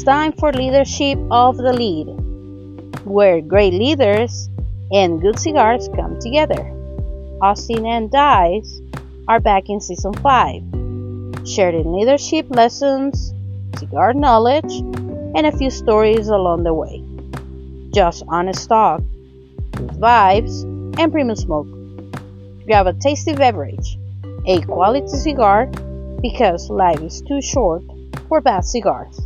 It's time for Leadership of the Lead, where great leaders and good cigars come together. Austin and Dice are back in Season 5, sharing leadership lessons, cigar knowledge, and a few stories along the way. Just honest talk, with vibes, and premium smoke. Grab a tasty beverage, a quality cigar, because life is too short for bad cigars.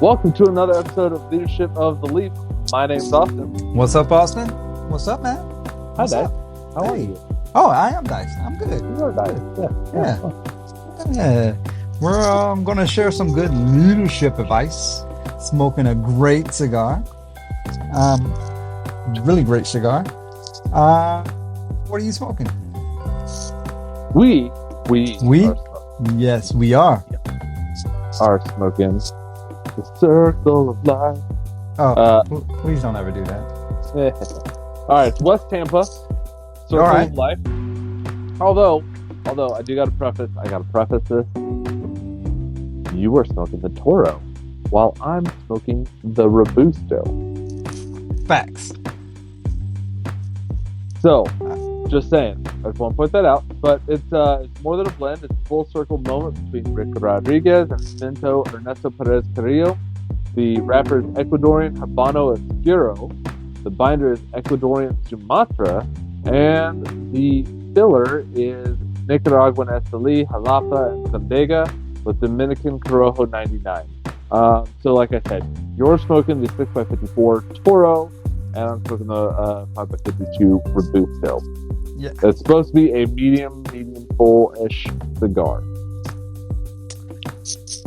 Welcome to another episode of Leadership of the Leaf. My name's Austin. What's up, Austin? What's up, man? Hi, What's Dice. up? How are Hey. you? Oh, I am Dice. I'm good. You are Dice. Yeah. We're going to share some good leadership advice. Smoking a great cigar. Really great cigar. What are you smoking? We Yes, we are. are smoking the Circle of Life. Oh, please don't ever do that. All right, it's West Tampa, Circle All right. of Life. Although I gotta preface this. You are smoking the Toro, while I'm smoking the Robusto. Facts. So, just saying, I just want to point that out. But it's more than a blend. It's a full circle moment between Rick Rodriguez and Cinto Ernesto Perez Carrillo. The wrapper is Ecuadorian Habano Oscuro. The binder is Ecuadorian Sumatra. And the filler is Nicaraguan Esteli, Jalapa, and Sondega with Dominican Corojo 99. So like I said, you're smoking the 6x54 Toro, and I'm smoking the 5x52 Robusto. Yeah. It's supposed to be a medium full-ish cigar.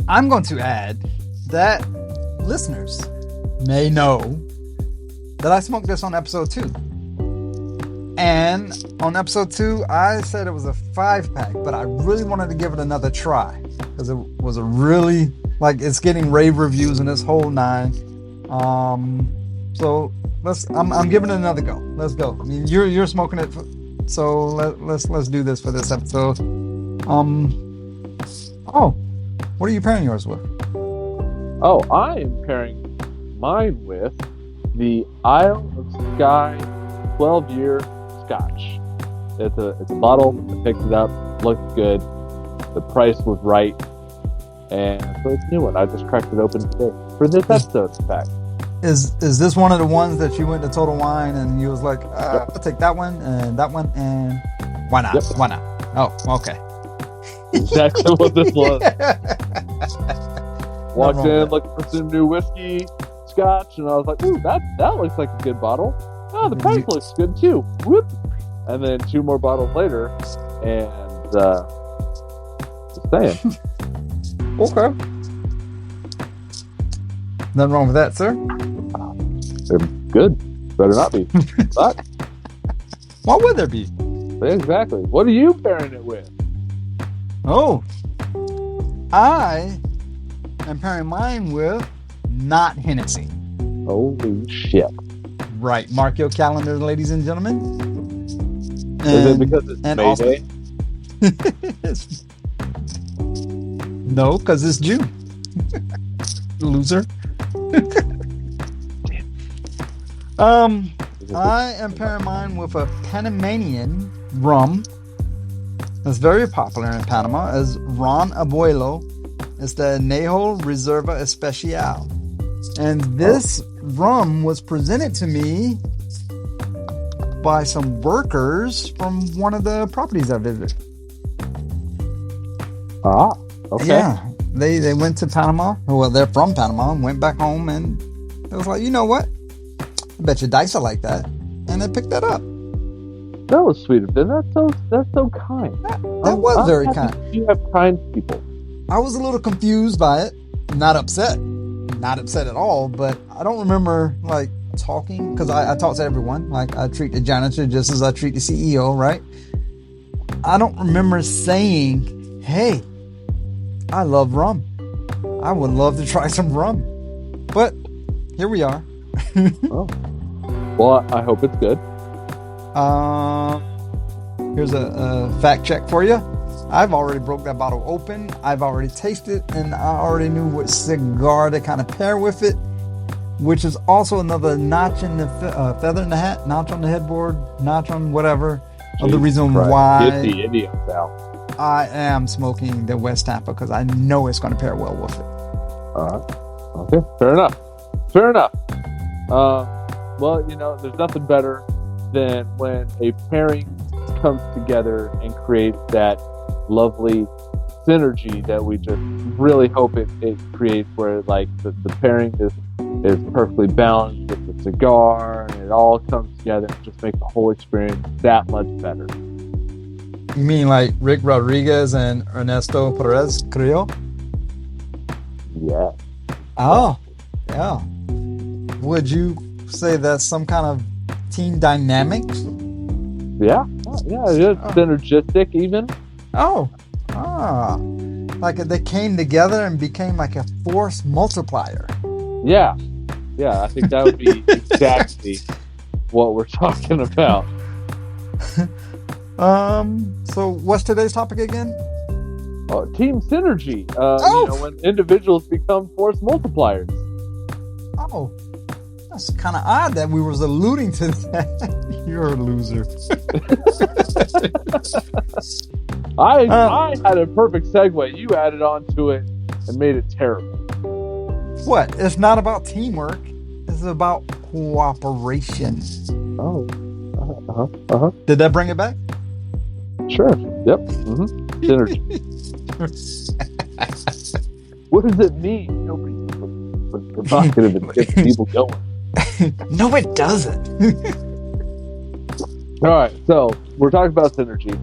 I'm going to add that listeners may know that I smoked this on episode 2. And on episode 2, I said it was a 5-pack, but I really wanted to give it another try because it was a really, it's getting rave reviews in this whole 9. So I'm giving it another go. Let's go. I mean, you're smoking it, so let's do this for this episode. What are you pairing yours with? Oh, I am pairing mine with the Isle of Skye 12-year Scotch. It's a bottle. I picked it up. Looked good. The price was right. And so it's a new one. I just cracked it open today for this episode, in fact. Is this one of the ones that you went to Total Wine and you was like, I'll take that one, and why not? Yep. Why not? Oh, okay. Exactly what this was. Walked wrong with in that. looking for some new whiskey, Scotch, and I was like, ooh, that looks like a good bottle. Oh, the price looks good too. Whoop. And then 2 more bottles later, and just saying. Okay. Nothing wrong with that, sir. They're good. Better not be. But Why would there be? exactly. What are you pairing it with? Oh, I am pairing mine with not Hennessy. Holy shit. Right. Mark your calendar, ladies and gentlemen. Is it because it's May Day? No, because it's June. Loser. I am pairing mine with a Panamanian rum that's very popular in Panama as Ron Abuelo. It's the Añejo Reserva Especial. And this rum was presented to me by some workers from one of the properties I visited. Ah, okay. Yeah, they went to Panama. Well, they're from Panama and went back home, and it was like, you know what? I bet your Dice are like that, and they picked that up. That was sweet of them. That's so kind. That was very happy kind. You have kind people. I was a little confused by it, not upset at all. But I don't remember talking because I talk to everyone. Like I treat the janitor just as I treat the CEO, right? I don't remember saying, "Hey, I love rum. I would love to try some rum." But here we are. Oh. Well, I hope it's good. Here's a fact check for you. I've already broke that bottle open. I've already tasted, and I already knew what cigar to kind of pair with it, which is also another notch in the feather in the hat, notch on the headboard, notch on whatever. Of the reason why Get the idioms out. I am smoking the West Tampa, because I know it's going to pair well with it. All right. Okay. Fair enough. Well, there's nothing better than when a pairing comes together and creates that lovely synergy that we just really hope it creates, where like the pairing is perfectly balanced with the cigar, and it all comes together and just makes the whole experience that much better. You mean like Rick Rodriguez and Ernesto Perez Carrillo? Yeah. Oh, yeah. Would you say that's some kind of team dynamic? Yeah, it's synergistic even. Like they came together and became like a force multiplier. Yeah, I think that would be exactly what we're talking about. So what's today's topic again? Team synergy. When individuals become force multipliers. Oh, that's kind of odd that we was alluding to that. You're a loser. I had a perfect segue. You added on to it and made it terrible. What? It's not about teamwork. It's about cooperation. Oh. Did that bring it back? Sure. Yep. Synergy. What does it mean? Nobody was provocative and gets people going. No, it doesn't. All right, so we're talking about synergy,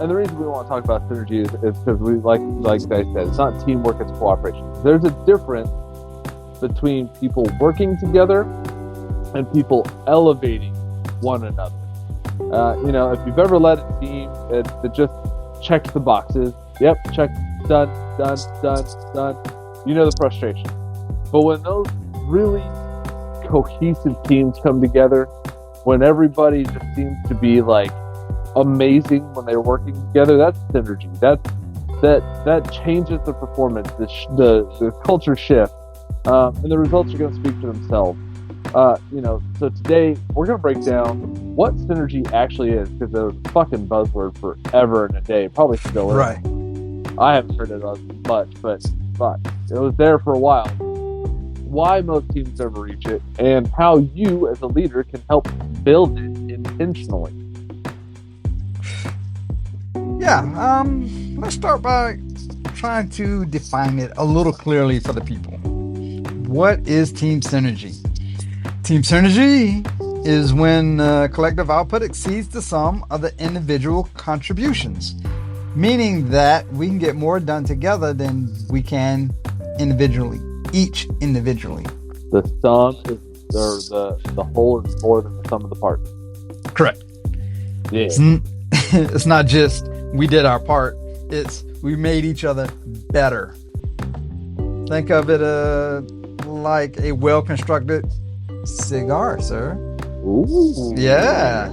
and the reason we want to talk about synergy is because we like I said, it's not teamwork; it's cooperation. There's a difference between people working together and people elevating one another. If you've ever led a team that just checks the boxes, yep, check, done. You know the frustration. But when those really cohesive teams come together, when everybody just seems to be like amazing when they're working together, that's synergy. That changes the performance, the culture shift, and the results are going to speak for themselves. So today we're going to break down what synergy actually is, because it was a fucking buzzword forever and a day, probably still is. Right. I haven't heard it as much, but it was there for a while. Why most teams never reach it, and how you as a leader can help build it intentionally. Yeah, let's start by trying to define it a little clearly for the people. What is team synergy? Team synergy is when collective output exceeds the sum of the individual contributions, meaning that we can get more done together than we can individually. Each individually. The sum is, or the whole is more than the sum of the parts. Correct. Yeah. It's not just we did our part. It's we made each other better. Think of it like a well-constructed cigar, sir. Ooh. Yeah.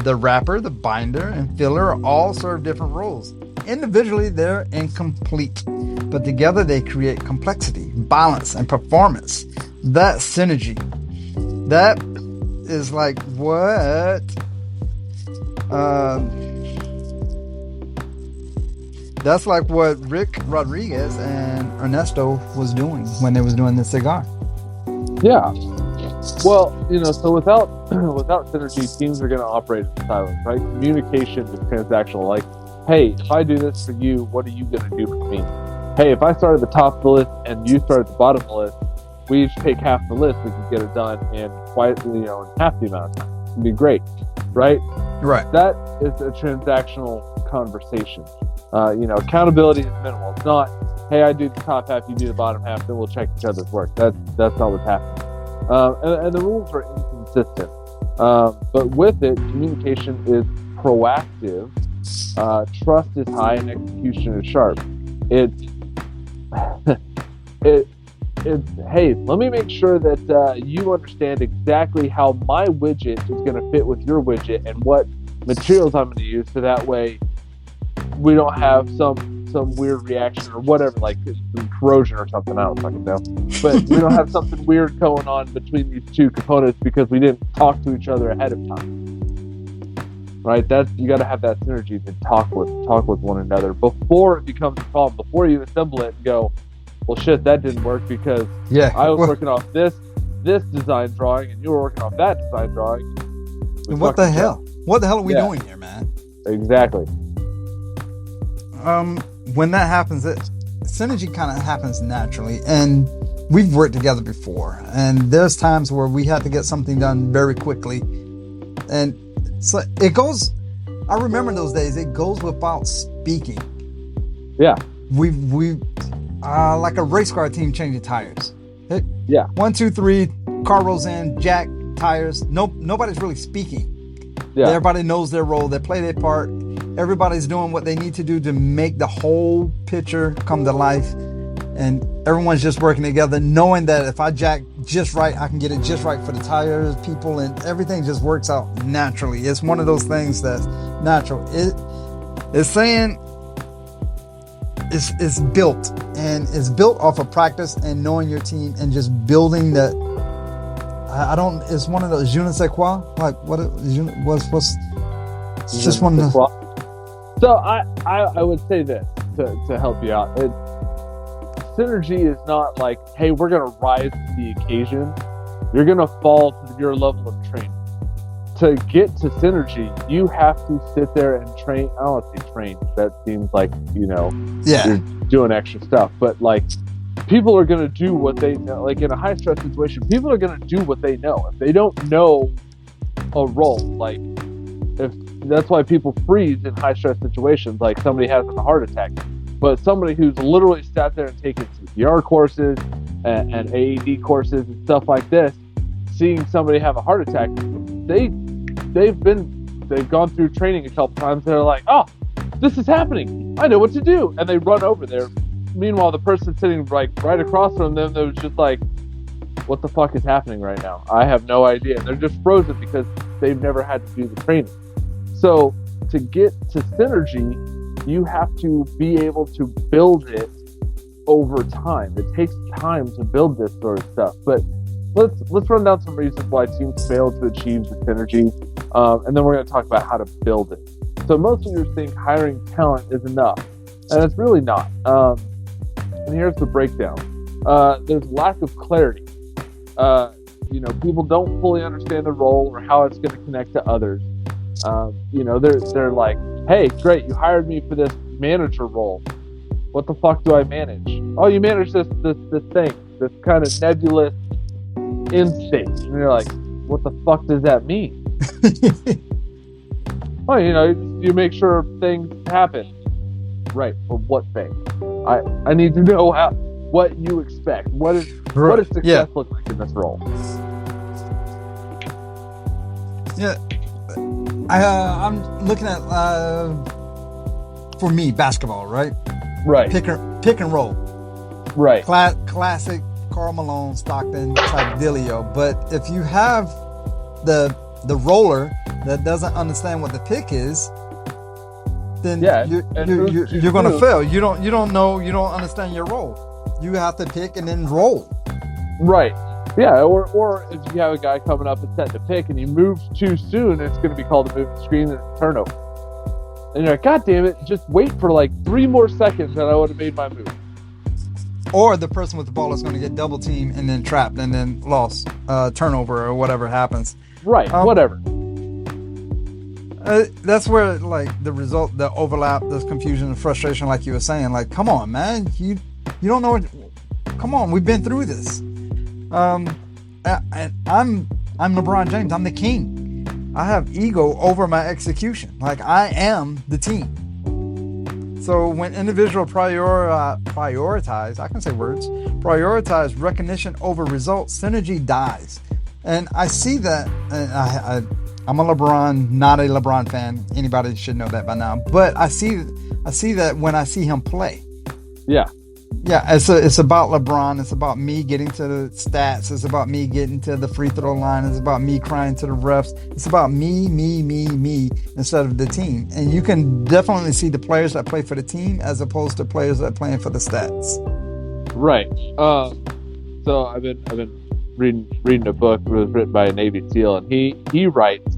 The wrapper, the binder, and filler all serve different roles. Individually, they're incomplete, but together they create complexity, balance, and performance. That's synergy. That is like what that's like what Rick Rodriguez and Ernesto was doing when they was doing the cigar. Yeah. Well, so without synergy, teams are going to operate in silence, right? Communication is transactional. Like, hey, if I do this for you, what are you going to do for me? Hey, if I start at the top of the list and you start at the bottom of the list, we each take half the list. We can get it done in quite, in half the amount of time. It'd be great, right? Right. That is a transactional conversation. Accountability is minimal. It's not, hey, I do the top half, you do the bottom half, then we'll check each other's work. That's not what's happening. And the rules are inconsistent. But with it, communication is proactive. Trust is high and execution is sharp. It's hey, let me make sure that you understand exactly how my widget is going to fit with your widget and what materials I'm going to use, so that way we don't have some weird reaction or whatever, like some corrosion or something. I don't fucking know. But we don't have something weird going on between these two components because we didn't talk to each other ahead of time. Right? You got to have that synergy to talk with one another before it becomes a problem. Before you assemble it and go, well, shit, that didn't work because I was working off this design drawing and you were working off that design drawing. What the hell? What the hell are we doing here, man? Exactly. When that happens, synergy kind of happens naturally, and we've worked together before, and there's times where we had to get something done very quickly, and so it goes. I remember those days. It goes without speaking. Yeah. We like a race car team changing tires. Yeah. 1, 2, 3. Car rolls in. Jack tires. Nobody's really speaking. Yeah. Everybody knows their role. They play their part. Everybody's doing what they need to do to make the whole picture come to life. And everyone's just working together, knowing that if I jack just right, I can get it just right for the tires, people, and everything just works out naturally. It's one of those things that's natural. It's saying it's built, and it's built off of practice and knowing your team and just building that. It's one of those je ne sais quoi, like what's it's just one of the. So I would say this to help you out. Synergy is not like, hey, we're going to rise to the occasion. You're going to fall to your level of training. To get to synergy, you have to sit there and train. I don't want to say train. That seems like, you're doing extra stuff. But like, people are going to do what they know. Like in a high stress situation, people are going to do what they know. If they don't know a role, like that's why people freeze in high stress situations. Like somebody has a heart attack. But somebody who's literally sat there and taken CPR courses and AED courses and stuff like this, seeing somebody have a heart attack, they've gone through training a couple times. They're like, oh, this is happening. I know what to do. And they run over there. Meanwhile, the person sitting like right across from them, they're just like, what the fuck is happening right now? I have no idea. They're just frozen because they've never had to do the training. So to get to synergy, you have to be able to build it over time. It takes time to build this sort of stuff. But let's run down some reasons why teams fail to achieve the synergy, and then we're going to talk about how to build it. So most of you think hiring talent is enough, and it's really not. And here's the breakdown. There's lack of clarity. People don't fully understand the role or how it's going to connect to others. They're like, hey, great, you hired me for this manager role. What the fuck do I manage? Oh, you manage this thing, this kind of nebulous instinct. And you're like, what the fuck does that mean? Well, you make sure things happen. Right, but what thing? I need to know what you expect. What does success look like in this role? Yeah. I'm looking at for me basketball, right? Right. Pick and roll. Right. Classic Karl Malone, Stockton type dealio. But if you have the roller that doesn't understand what the pick is, then you're going to fail. You don't know. You don't understand your role. You have to pick and then roll. Right. Yeah, or if you have a guy coming up and setting a pick and he moves too soon, it's going to be called a moving screen and a turnover. And you're like, God damn it, just wait for like 3 more seconds and I would have made my move. Or the person with the ball is going to get double teamed and then trapped and then lost, turnover or whatever happens. Right, whatever. That's where like the overlap, the confusion and frustration, like you were saying, like, come on, man, you don't know what, come on, we've been through this. I'm LeBron James. I'm the king. I have ego over my execution. Like I am the team. So when individual prioritize, I can say words, prioritize recognition over results, synergy dies. And I see that. I'm a LeBron, not a LeBron fan. Anybody should know that by now. But I see that when I see him play. Yeah. Yeah, it's about LeBron. It's about me getting to the stats. It's about me getting to the free throw line. It's about me crying to the refs. It's about me instead of the team. And you can definitely see the players that play for the team as opposed to players that are playing for the stats. Right. So I've been reading a book that was written by a Navy SEAL, and he writes,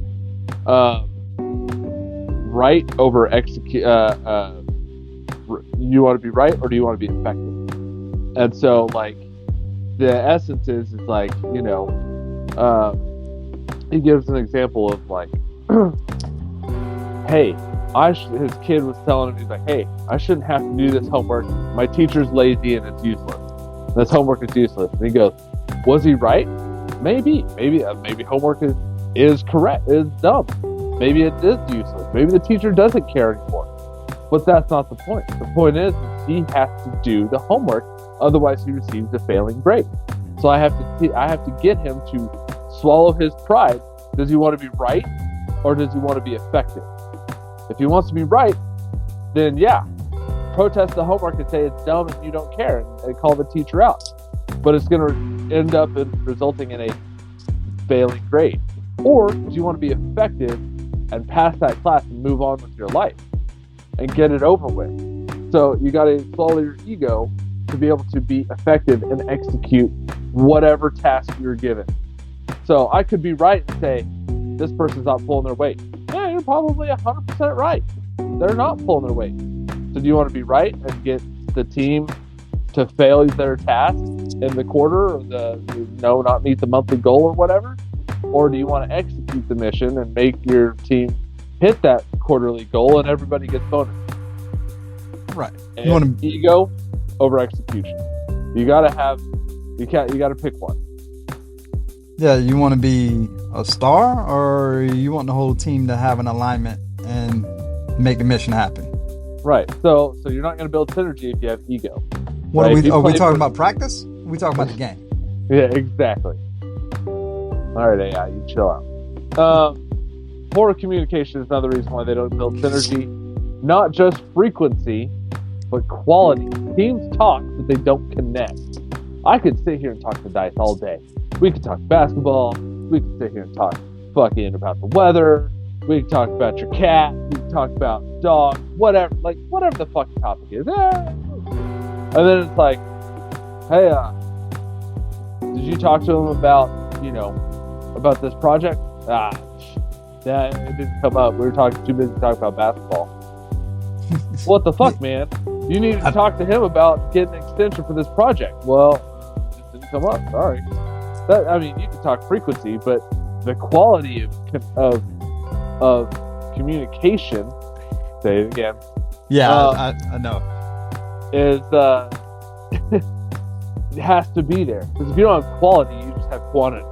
right over execute. You want to be right, or do you want to be effective? And so, like, the essence is like, you know, he gives an example of like, hey, his kid was telling him, he's like, hey, I shouldn't have to do this homework. My teacher's lazy and it's useless. This homework is useless. And he goes, was he right? Maybe homework is correct, is dumb. Maybe it is useless. Maybe the teacher doesn't care anymore. But that's not the point. The point is he has to do the homework, otherwise he receives a failing grade. So I have to get him to swallow his pride. Does he want to be right, or does he want to be effective? If he wants to be right, then yeah, protest the homework and say it's dumb and you don't care, and call the teacher out. But it's going to end up resulting in a failing grade. Or do you want to be effective and pass that class and move on with your life and get it over with? So you got to swallow your ego to be able to be effective and execute whatever task you're given. So I could be right and say, this person's not pulling their weight. Yeah, you're probably 100% right. They're not pulling their weight. So do you want to be right and get the team to fail their task in the quarter, or not meet the monthly goal or whatever? Or do you want to execute the mission and make your team hit that quarterly goal and everybody gets bonus? Right. And you want to ego over execution. You gotta pick one. Yeah, you want to be a star, or you want the whole team to have an alignment and make the mission happen? Right. So you're not going to build synergy if you have ego. What right? Are we talking about practice? Are we talking about the game? Yeah, exactly. All right, AI, you chill out. Poor communication is another reason why they don't build synergy. Not just frequency, but quality. Teams talk, but they don't connect. I could sit here and talk to Dice all day. We could talk basketball. We could sit here and talk fucking about the weather. We could talk about your cat. We could talk about dogs. Whatever the fucking topic is. And then it's like, hey, did you talk to him about this project? Yeah, it didn't come up. We were too busy talking about basketball. What the fuck, man? You need to talk to him about getting an extension for this project. Well, it didn't come up. Sorry. You can talk frequency, but the quality of communication, say it again. Yeah, I know. Is it has to be there, because if you don't have quality, you just have quantity.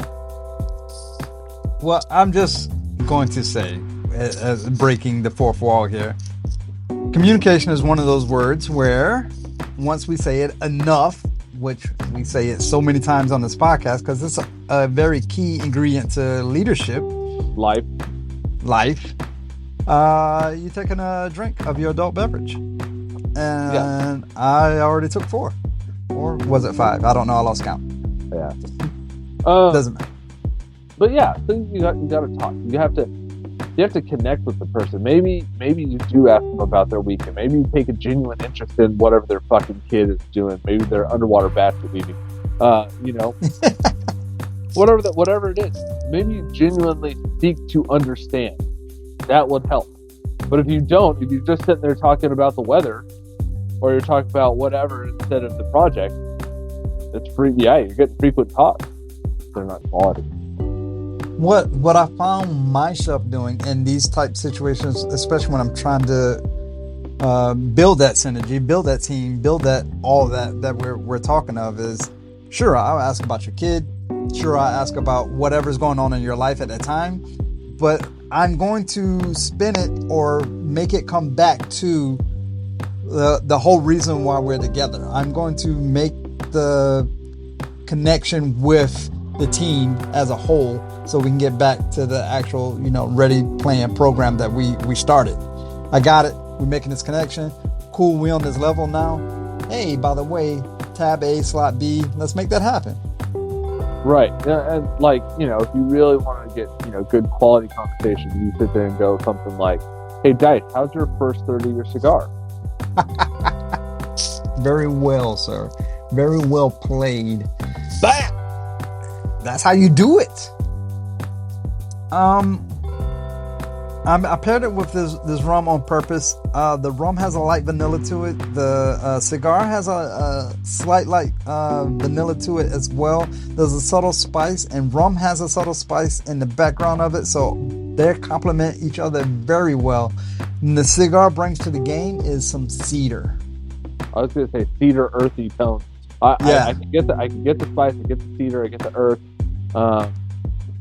Well, I'm just going to say, as breaking the fourth wall here, communication is one of those words where once we say it enough, which we say it so many times on this podcast because it's a very key ingredient to leadership. Life. You're taking a drink of your adult beverage. And yeah. I already took 4. Or was it 5? I don't know. I lost count. Yeah. Doesn't matter. But yeah, so you got to talk. You have to connect with the person. Maybe you do ask them about their weekend. Maybe you take a genuine interest in whatever their fucking kid is doing. Maybe their underwater basket weaving. Whatever it is. Maybe you genuinely seek to understand. That would help. But if you don't, if you're just sitting there talking about the weather, or you're talking about whatever instead of the project, it's free. Yeah, you're getting frequent talks. They're not quality. What I found myself doing in these type situations, especially when I'm trying to build that synergy, build that team, build that all that we're talking of, is sure, I'll ask about your kid, sure, I'll ask about whatever's going on in your life at that time, but I'm going to spin it or make it come back to the whole reason why we're together. I'm going to make the connection with the team as a whole, so we can get back to the actual, ready playing program that we started. I got it. We're making this connection. Cool. We on this level now. hey, by the way, tab A, slot B, let's make that happen. Right. Yeah, and like, if you really want to get, good quality conversation, you sit there and go something like, hey, Dice, how's your first third of your cigar? Very well, sir. Very well played. Bam! That's how you do it. I paired it with this rum on purpose. The rum has a light vanilla to it. The cigar has a slight light vanilla to it as well. There's a subtle spice, and rum has a subtle spice in the background of it, so they complement each other very well. And the cigar brings to the game is some cedar. I was gonna say cedar, earthy tone. I can get the spice, I get the cedar, I get the earth.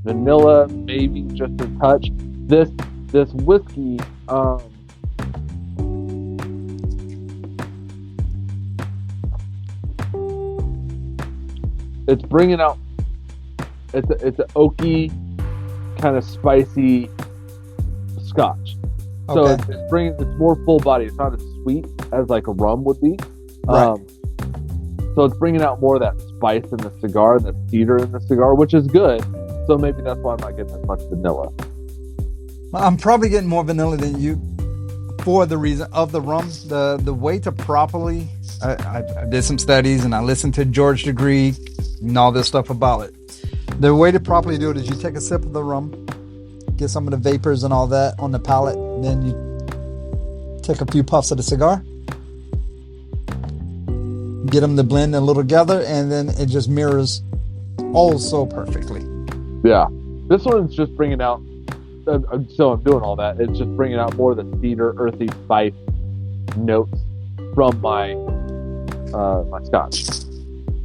Vanilla, maybe just a touch. This whiskey, it's bringing out. It's an oaky, kind of spicy Scotch. So Okay. it's more full body. It's not as sweet as like a rum would be. Right. So it's bringing out more of that spice in the cigar and the cedar in the cigar, which is good. So maybe that's why I'm not getting as much vanilla. I'm probably getting more vanilla than you for the reason of the rum. The way to properly, I did some studies and I listened to George the Greek and all this stuff about it. The way to properly do it is you take a sip of the rum, get some of the vapors and all that on the palate, and then you take a few puffs of the cigar, get them to blend a little together, and then it just mirrors all so perfectly. Yeah. This one's just bringing out, so I'm doing all that. It's just bringing out more of the cedar, earthy spice notes from my my Scotch.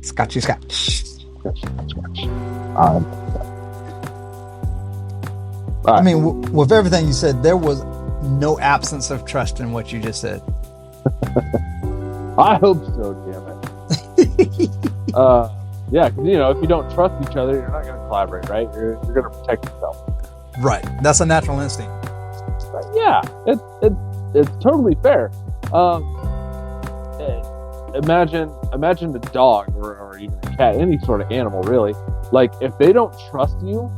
Scotchy Scotch. Scotch. I mean, with everything you said, there was no absence of trust in what you just said. I hope so, damn it. Yeah, because, if you don't trust each other, you're not going to collaborate, right? You're going to protect yourself. Right. That's a natural instinct. But yeah, it's totally fair. Imagine a dog or even a cat, any sort of animal, really. Like, if they don't trust you,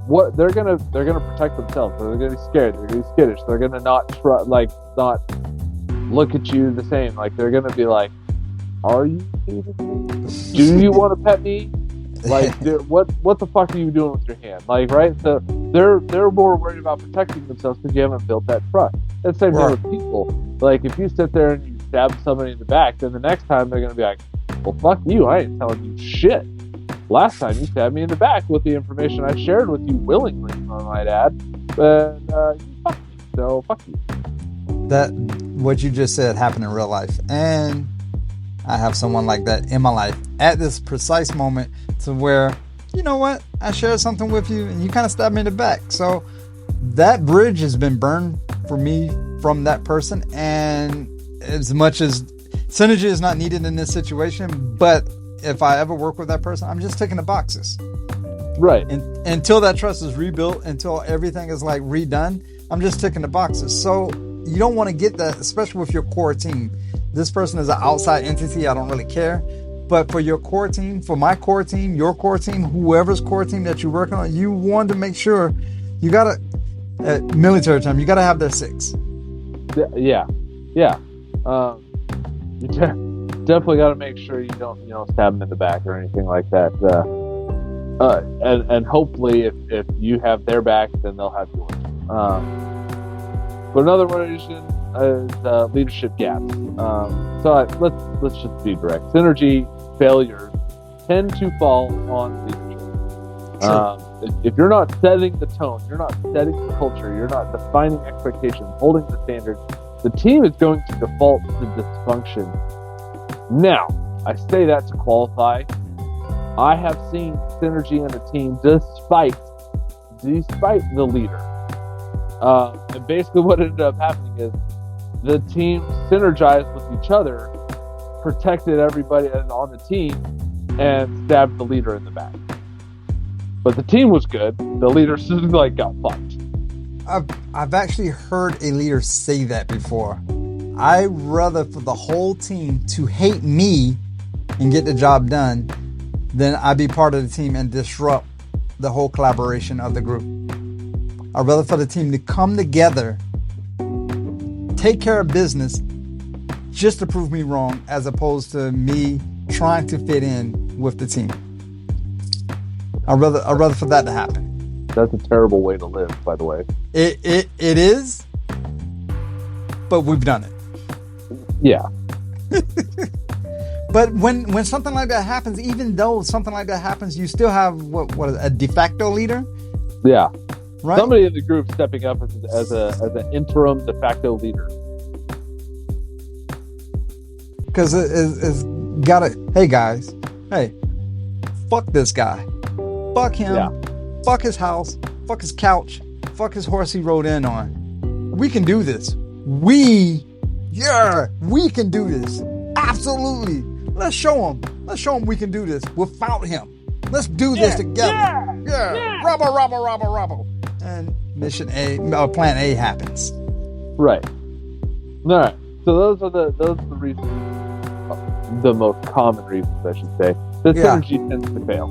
what they're gonna protect themselves. They're gonna be scared. They're gonna be skittish. They're gonna not look at you the same. Like, they're gonna be like, "Are you kidding me? Do you want to pet me? Like, what the fuck are you doing with your hand? Like, right?" So they're more worried about protecting themselves because you haven't built that trust. It's the same thing with people. Like, if you sit there and you stab somebody in the back, then the next time they're gonna be like, "Well, fuck you. I ain't telling you shit. Last time you stabbed me in the back with the information I shared with you willingly, I might add. But you fucked me, so fuck you." That what you just said happened in real life, and I have someone like that in my life at this precise moment, to where, you know what, I shared something with you and you kind of stabbed me in the back. So that bridge has been burned for me from that person, and as much as synergy is not needed in this situation, but if I ever work with that person, I'm just ticking the boxes. Right. And until that trust is rebuilt, until everything is like redone, I'm just ticking the boxes. So you don't want to get that, especially with your core team. This person is an outside entity. I don't really care. But for your core team, for my core team, your core team, whoever's core team that you're working on, you want to make sure you got to, military term, you got to have their six. Yeah. You definitely got to make sure you don't stab them in the back or anything like that. And hopefully if you have their back, then they'll have yours. But another reason is leadership gaps. So let's just be direct. Synergy failures tend to fall on leadership. Sure. If you're not setting the tone, you're not setting the culture, you're not defining expectations, holding the standard, the team is going to default to dysfunction. Now, I say that to qualify. I have seen synergy in a team despite the leader. And basically what ended up happening is the team synergized with each other, protected everybody on the team, and stabbed the leader in the back. But the team was good. The leader got fucked. I've actually heard a leader say that before. I rather for the whole team to hate me and get the job done than I be part of the team and disrupt the whole collaboration of the group. I'd rather for the team to come together, take care of business just to prove me wrong, as opposed to me trying to fit in with the team. I'd rather for that to happen. That's a terrible way to live, by the way. It is, but we've done it. Yeah. But when something like that happens, even though something like that happens, you still have what a de facto leader? Yeah. Right? Somebody in the group stepping up as an interim de facto leader. Because it's gotta, hey guys, hey, fuck this guy. Fuck him. Yeah. Fuck his house. Fuck his couch. Fuck his horse he rode in on. We can do this. We can do this. Absolutely. Let's show him. Let's show him we can do this without him. Let's do this together. Yeah. Robbo. And mission A, plan A happens. Right. All right. So those are the reasons, the most common reasons, I should say. The synergy tends to fail.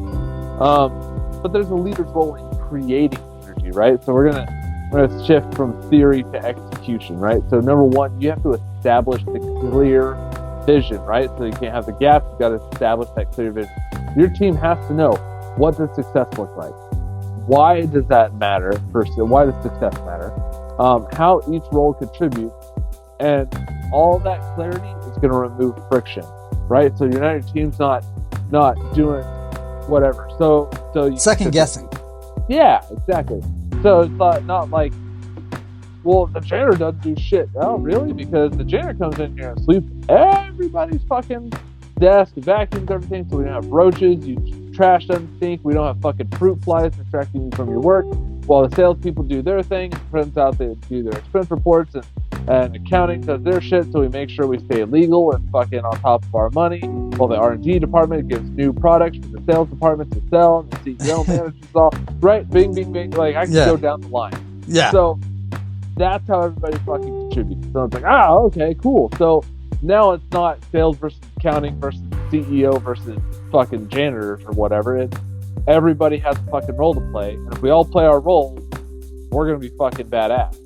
But there's a leader's role in creating synergy, right? So we're gonna shift from theory to execution, right? So number one, you have to establish the clear vision, right? So you can't have the gaps. You've got to establish that clear vision. Your team has to know, what does success look like? Why does that matter? First, why does success matter? How each role contributes, and all that clarity is going to remove friction, right? So your team's not doing whatever. So you second guessing. Yeah, exactly. So it's not like, well, the janitor doesn't do shit. Oh, really? Because the janitor comes in here and sweeps everybody's fucking desk, vacuums everything, so we don't have roaches, trash doesn't stink, we don't have fucking fruit flies distracting you from your work, while the salespeople do their thing. It turns out they do their expense reports, and accounting does their shit, so we make sure we stay legal and fucking on top of our money, while the R&D department gives new products for the sales department to sell, and the CEO manages all, right? Bing, bing, bing. Like, I can go down the line. Yeah. So that's how everybody fucking contributes. So it's like, okay, cool. So now it's not sales versus accounting versus CEO versus fucking janitors or whatever. It's everybody has a fucking role to play, and if we all play our role, we're gonna be fucking badass.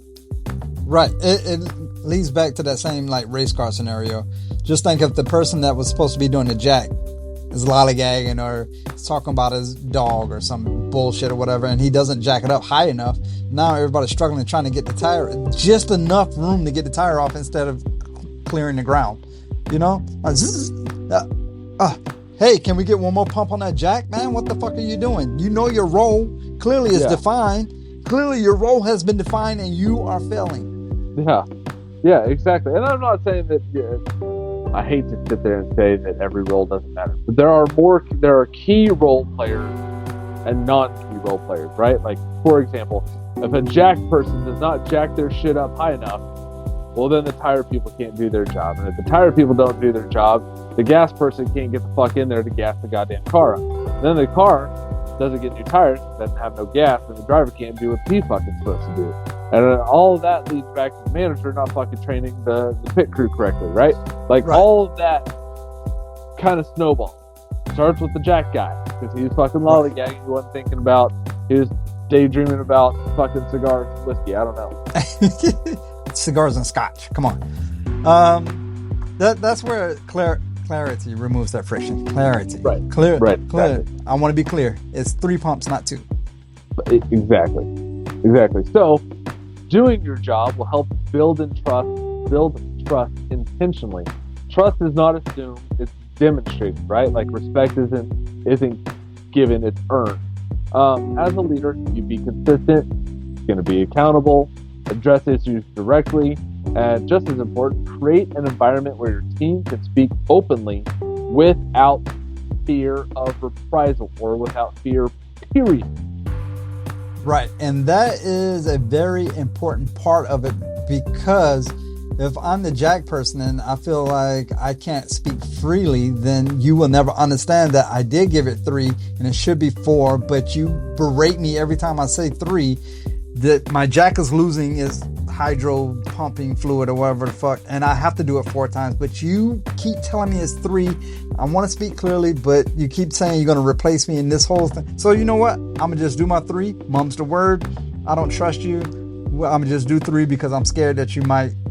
Right. It leads back to that same like race car scenario. Just think if the person that was supposed to be doing the jack is lollygagging or talking about his dog or some bullshit or whatever, and he doesn't jack it up high enough. Now everybody's struggling trying to get the tire, just enough room to get the tire off instead of clearing the ground. You know? Hey, can we get one more pump on that jack, man? What the fuck are you doing? You know your role clearly is defined. Clearly your role has been defined and you are failing. Yeah, exactly. And I'm not saying that I hate to sit there and say that every role doesn't matter, but there are key role players and non-key role players, right? Like, for example, if a jack person does not jack their shit up high enough, well, then the tire people can't do their job. And if the tire people don't do their job, the gas person can't get the fuck in there to gas the goddamn car up. And then the car doesn't get new tires, doesn't have no gas, and the driver can't do what he's fucking supposed to do. And all of that leads back to the manager not fucking training the pit crew correctly, right? Like, all of that kind of snowballs. Starts with the jack guy, because he was fucking lollygagging. He wasn't thinking about, he was daydreaming about fucking cigars and whiskey. I don't know. Cigars and scotch. Come on. That's where clarity removes that friction. Clarity. Right. Clear. Right. Clear. Exactly. I want to be clear. It's 3 pumps, not 2. Exactly. So, doing your job will help build trust intentionally. Trust is not assumed, it's demonstrated, right? Like, respect isn't given, it's earned. As a leader, you be consistent, you're going to be accountable, address issues directly, and just as important, create an environment where your team can speak openly without fear of reprisal or without fear, period. Right. And that is a very important part of it, because if I'm the jack person and I feel like I can't speak freely, then you will never understand that I did give it 3 and it should be 4, but you berate me every time I say 3, that my jack is losing is hydro pumping fluid or whatever the fuck, and I have to do it 4 times, but you keep telling me it's 3. I want to speak clearly, but you keep saying you're going to replace me in this whole thing. So you know what? I'm going to just do my 3. Mum's the word. I don't trust you. Well, I'm going to just do 3 because I'm scared that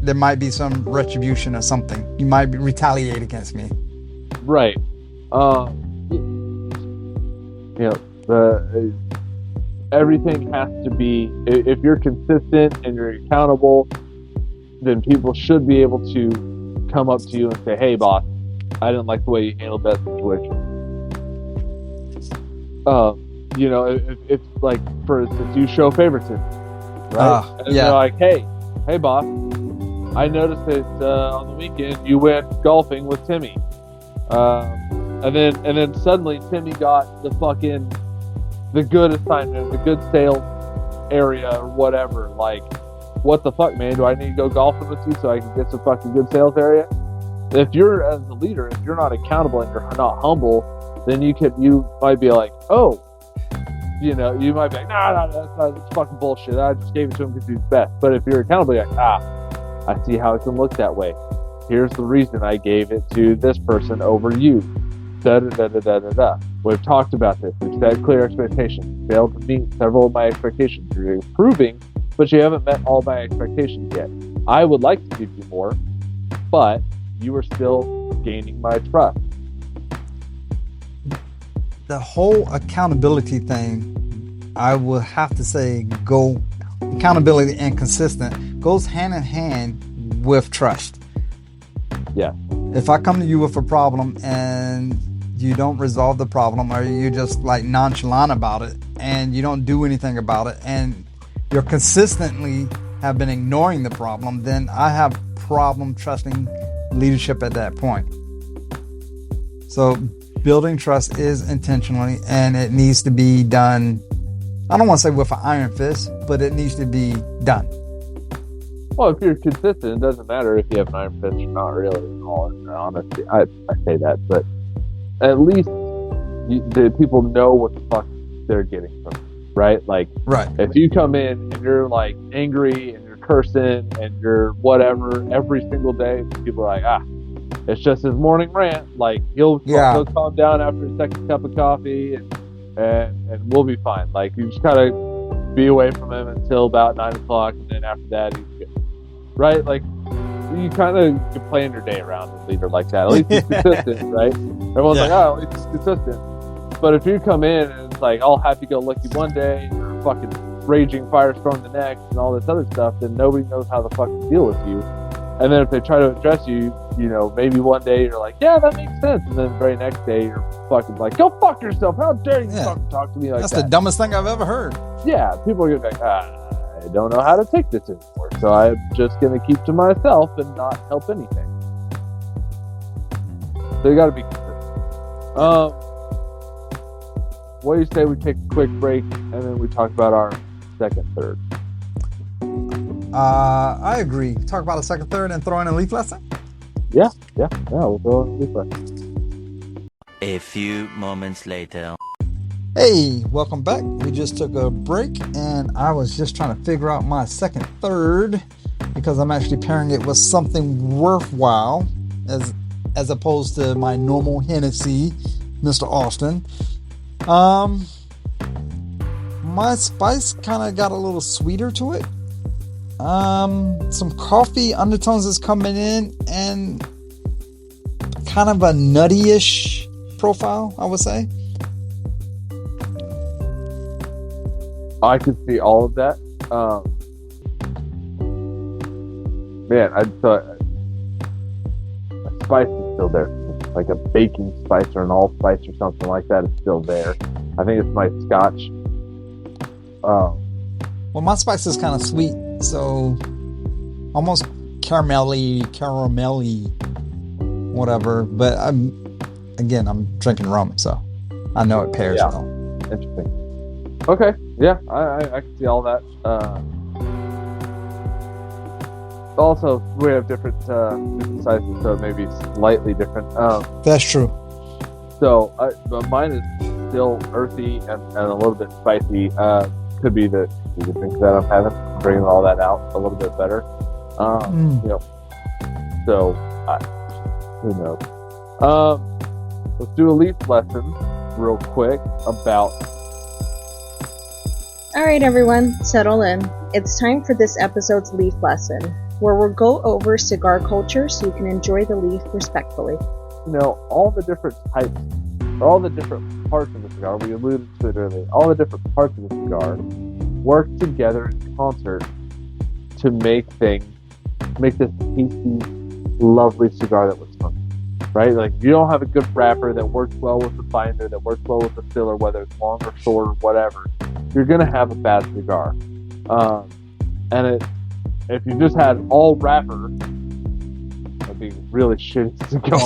there might be some retribution or something. You might retaliate against me. Right. Everything has to be, if you're consistent and you're accountable, then people should be able to come up to you and say, hey boss, I didn't like the way you handled that situation. If like, for instance, you show favoritism, right? And they're like, hey boss, I noticed that on the weekend you went golfing with Timmy, and then suddenly Timmy got the good assignment, the good sales area or whatever. Like, what the fuck, man? Do I need to go golfing with you so I can get some fucking good sales area? If you're, as a leader, if you're not accountable and you're not humble, then you might be like, oh, you might be like, nah, that's fucking bullshit. I just gave it to him because he's best. But if you're accountable, you're like, I see how it can look that way. Here's the reason I gave it to this person over you. Da-da-da-da-da-da-da. We've talked about this. We've set clear expectations. You failed to meet several of my expectations. You're improving, but you haven't met all my expectations yet. I would like to give you more, but you are still gaining my trust. The whole accountability thing, I would have to say, accountability and consistent goes hand in hand with trust. Yeah. If I come to you with a problem and you don't resolve the problem, or you just like nonchalant about it and you don't do anything about it, and you're consistently have been ignoring the problem, then I have problem trusting leadership at that point. So building trust is intentionally, and it needs to be done, I don't want to say with an iron fist, but it needs to be done. Well, if you're consistent, it doesn't matter if you have an iron fist or not, really. In all honesty, I say that, but at least the people know what the fuck they're getting from you, right? Like, right. If you come in and you're like angry and you're cursing and you're whatever every single day, people are like, it's just his morning rant. Like, he'll calm down after his second cup of coffee, and we'll be fine. Like, you just gotta be away from him until about 9 o'clock, and then after that, he's good. Right? Like, you kind of can plan your day around a leader like that. At least he's consistent, right? Everyone's like, at least he's consistent. But if you come in and it's like all happy-go-lucky one day, and you're fucking raging firestorm the next, and all this other stuff, then nobody knows how to fucking deal with you. And then if they try to address you, maybe one day you're like, yeah, that makes sense. And then the very next day you're fucking like, go fuck yourself. How dare you fucking talk to me like that? That's the dumbest thing I've ever heard. Yeah, people are going to be like, I don't know how to take this anymore. So I'm just going to keep to myself and not help anything. So you got to be consistent. What do you say we take a quick break and then we talk about our second, third? I agree. Talk about a second, third, and throw in a leaf lesson? Yeah, we'll throw in a leaf lesson. A few moments later. Hey, welcome back. We just took a break, and I was just trying to figure out my second, third, because I'm actually pairing it with something worthwhile, as opposed to my normal Hennessy, Mr. Austin. My spice kind of got a little sweeter to it. Some coffee undertones is coming in, and kind of a nutty-ish profile, I would say. I could see all of that. Man, I thought a spice is still there. Like a baking spice or an allspice or something like that is still there. I think it's my scotch. Well, my spice is kind of sweet, so almost caramelly, whatever. But I'm drinking rum, so I know it pairs well. Interesting. Okay, yeah, I can see all that. Also, we have different sizes, so it may be slightly different. That's true. So, but mine is still earthy and a little bit spicy. could be that you can think that I'm having, bringing all that out a little bit better. You know, so who knows? Let's do a leaf lesson real quick about. All right, everyone, settle in. It's time for this episode's leaf lesson, where we'll go over cigar culture so you can enjoy the leaf respectfully. You know, all the different types, all the different parts of the cigar, we alluded to it earlier, all the different parts of the cigar work together in concert to make this tasty, lovely cigar that looks fun, right? Like, if you don't have a good wrapper that works well with the binder, that works well with the filler, whether it's long or short or whatever, you're going to have a bad cigar. If you just had all wrapper, that'd be a really shitty cigar.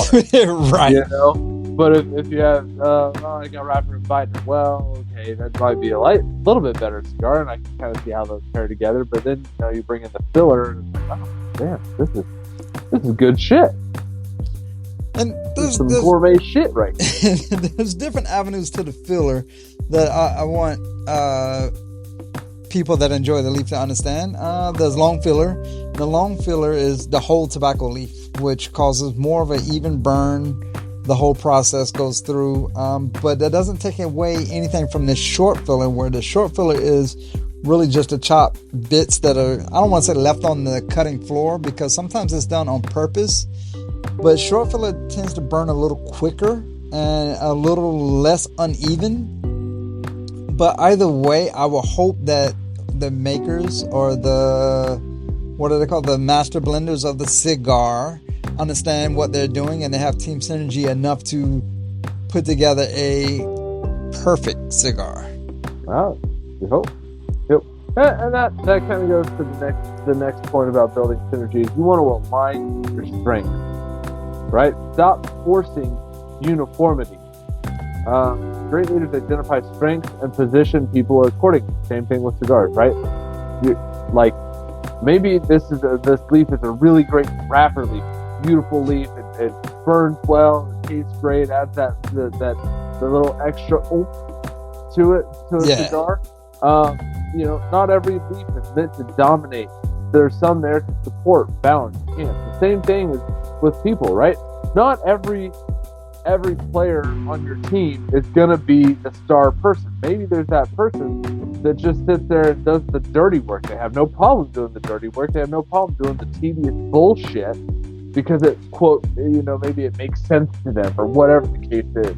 Right. You know? But if you have, I got wrapper and binder, well, okay, that might be a little bit better cigar, and I can kind of see how those pair together. But then, you know, you bring in the filler, and it's like, oh, damn, this is good shit. And there's some gourmet shit right here. There's different avenues to the filler that I want people that enjoy the leaf to understand. There's long filler. The long filler is the whole tobacco leaf, which causes more of an even burn. The whole process goes through, but that doesn't take away anything from the short filler, where the short filler is really just to chop bits that are, I don't want to say left on the cutting floor, because sometimes it's done on purpose, but short filler tends to burn a little quicker and a little less uneven. But either way, I will hope that the makers, or what are they called, the master blenders of the cigar, understand what they're doing, and they have team synergy enough to put together a perfect cigar. Wow, we hope. Yep. And that kind of goes to the next point about building synergies. You want to align your strengths, right? Stop forcing uniformity. Great leaders identify strengths and position people accordingly. Same thing with cigars, right? Maybe this leaf is a really great wrapper leaf, beautiful leaf. It burns well, it tastes great, adds the little extra oomph to a cigar. You know, not every leaf is meant to dominate. There's some there to support, balance, enhance. The same thing is with people, right? Not every player on your team is gonna be the star person. Maybe there's that person that just sits there and does the dirty work. They have no problem doing the dirty work. They have no problem doing the tedious bullshit because it, quote, you know, maybe it makes sense to them or whatever the case is.